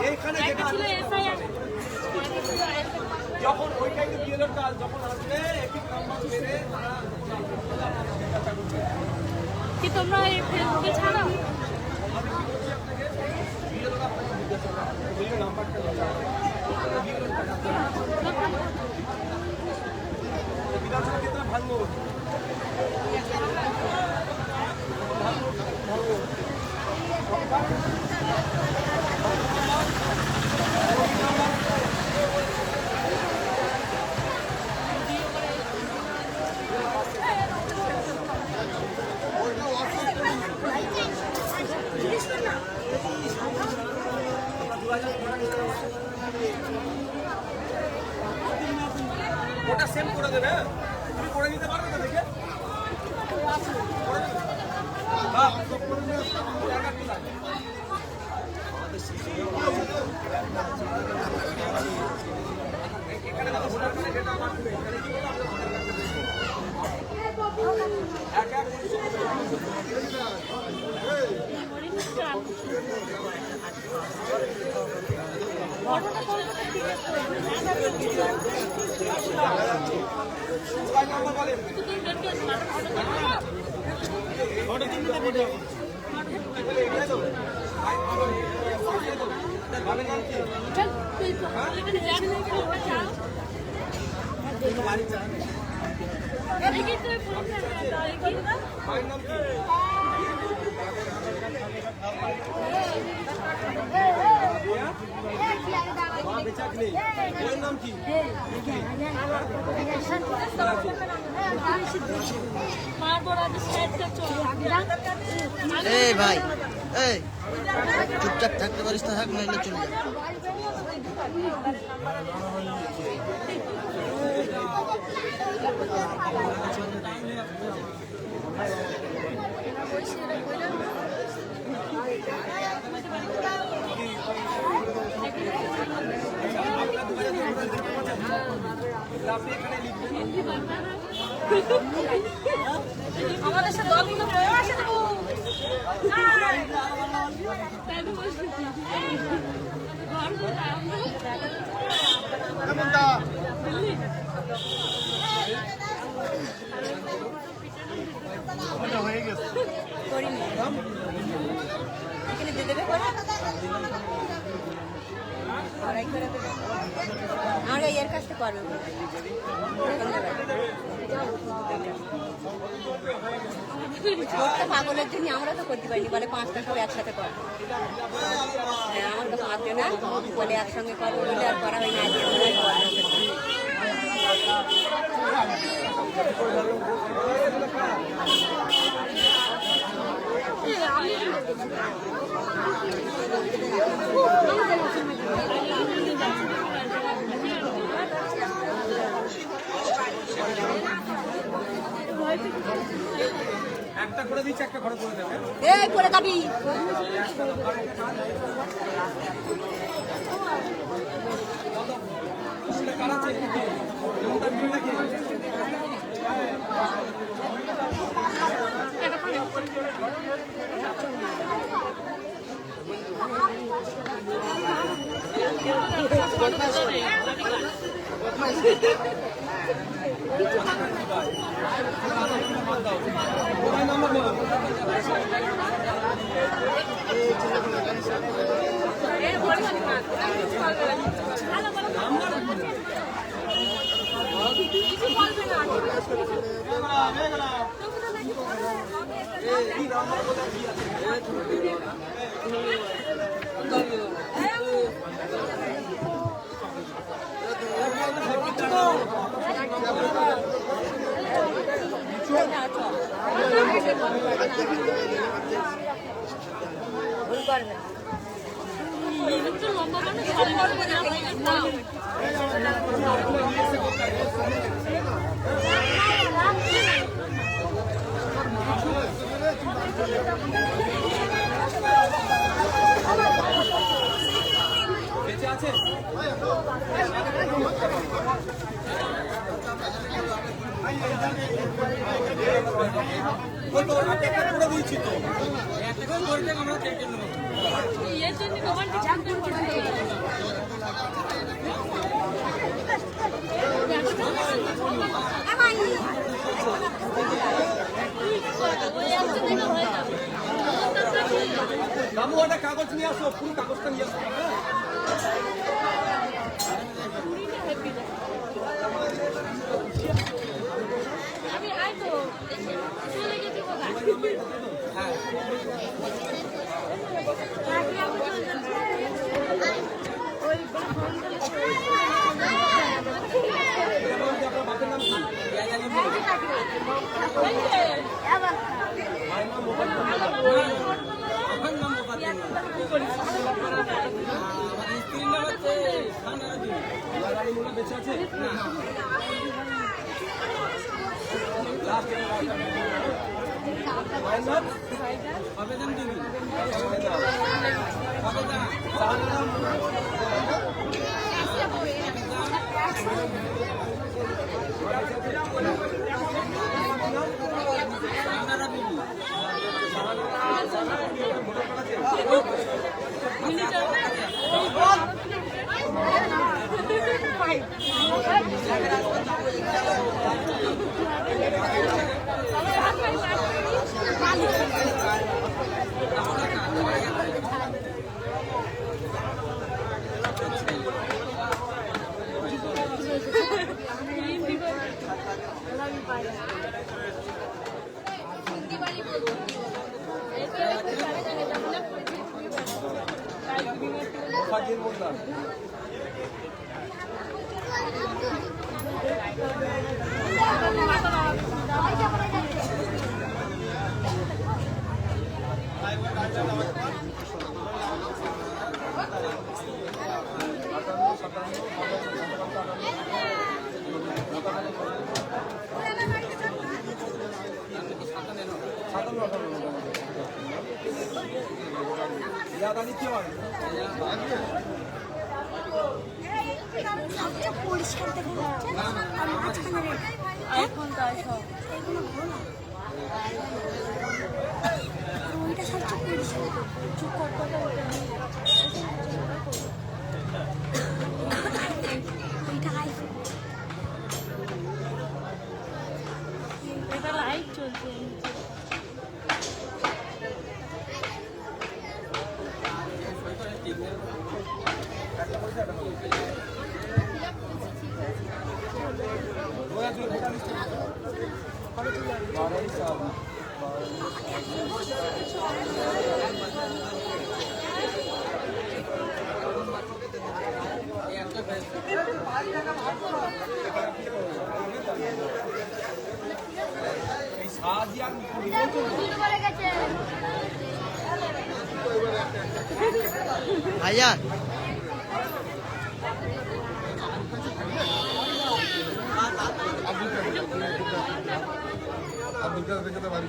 এইখানে যখন ওইটাই বিয়ের কাজ যখন আসবে এপিক নাম্বার মেরে কি তোমরা এই ফেসবুকে ছাড়ো? বিধানসভা ক্ষেত্রে ভাঙবো। ওটা সেম করে দেবে, তুমি করে নিতে পারবে না দেখে। মায়ের নাম কি? মা বেচাক নেই, বইয়ের নাম কি? এই ভাই, এই চুপচাপ থাকতে পারিস না, থাক নইলে চলে যা। আমাদের সাথে দলগুলো বয়ে আসে তো এখানে দিয়ে দেবে করে আমরা এর কাজটা করবো পাগলের জন্য আমরা তো করতে পারিনি, বলে 5টা সব একসাথে করবো। হ্যাঁ, আমার তো পারবে না, বলে একসঙ্গে করবো বলে আর করা হয় না। একটা করে দিচ্ছি, একটা ঘরে করে দেবে। এই করে খাবি বেঁচে আছে? ওই তো একটা করে দিয়েছি তো, একটা করে করে দেন, আমরা চেক করে নেবো। এর জন্য রোমান্টিক চাকরি করতে বাবু ওটা কাগজ নিয়ে আসো, পুরো কাগজটা নিয়ে আসো। আমি আই তো চলে গেছি কোথায় বেঁচে আছে? আবেদন দিবি পরিষ্কার দেখে যাচ্ছে আর মাঝখানে রেখে এখন তো সব এগুলো ভালো না ওইটা সবচেয়ে পরিষ্কার চুপ করতে ওইটা আইফোন এটা লাইট চলছে ভাইজান আব্দুল কাদের দেখে তো বাড়ি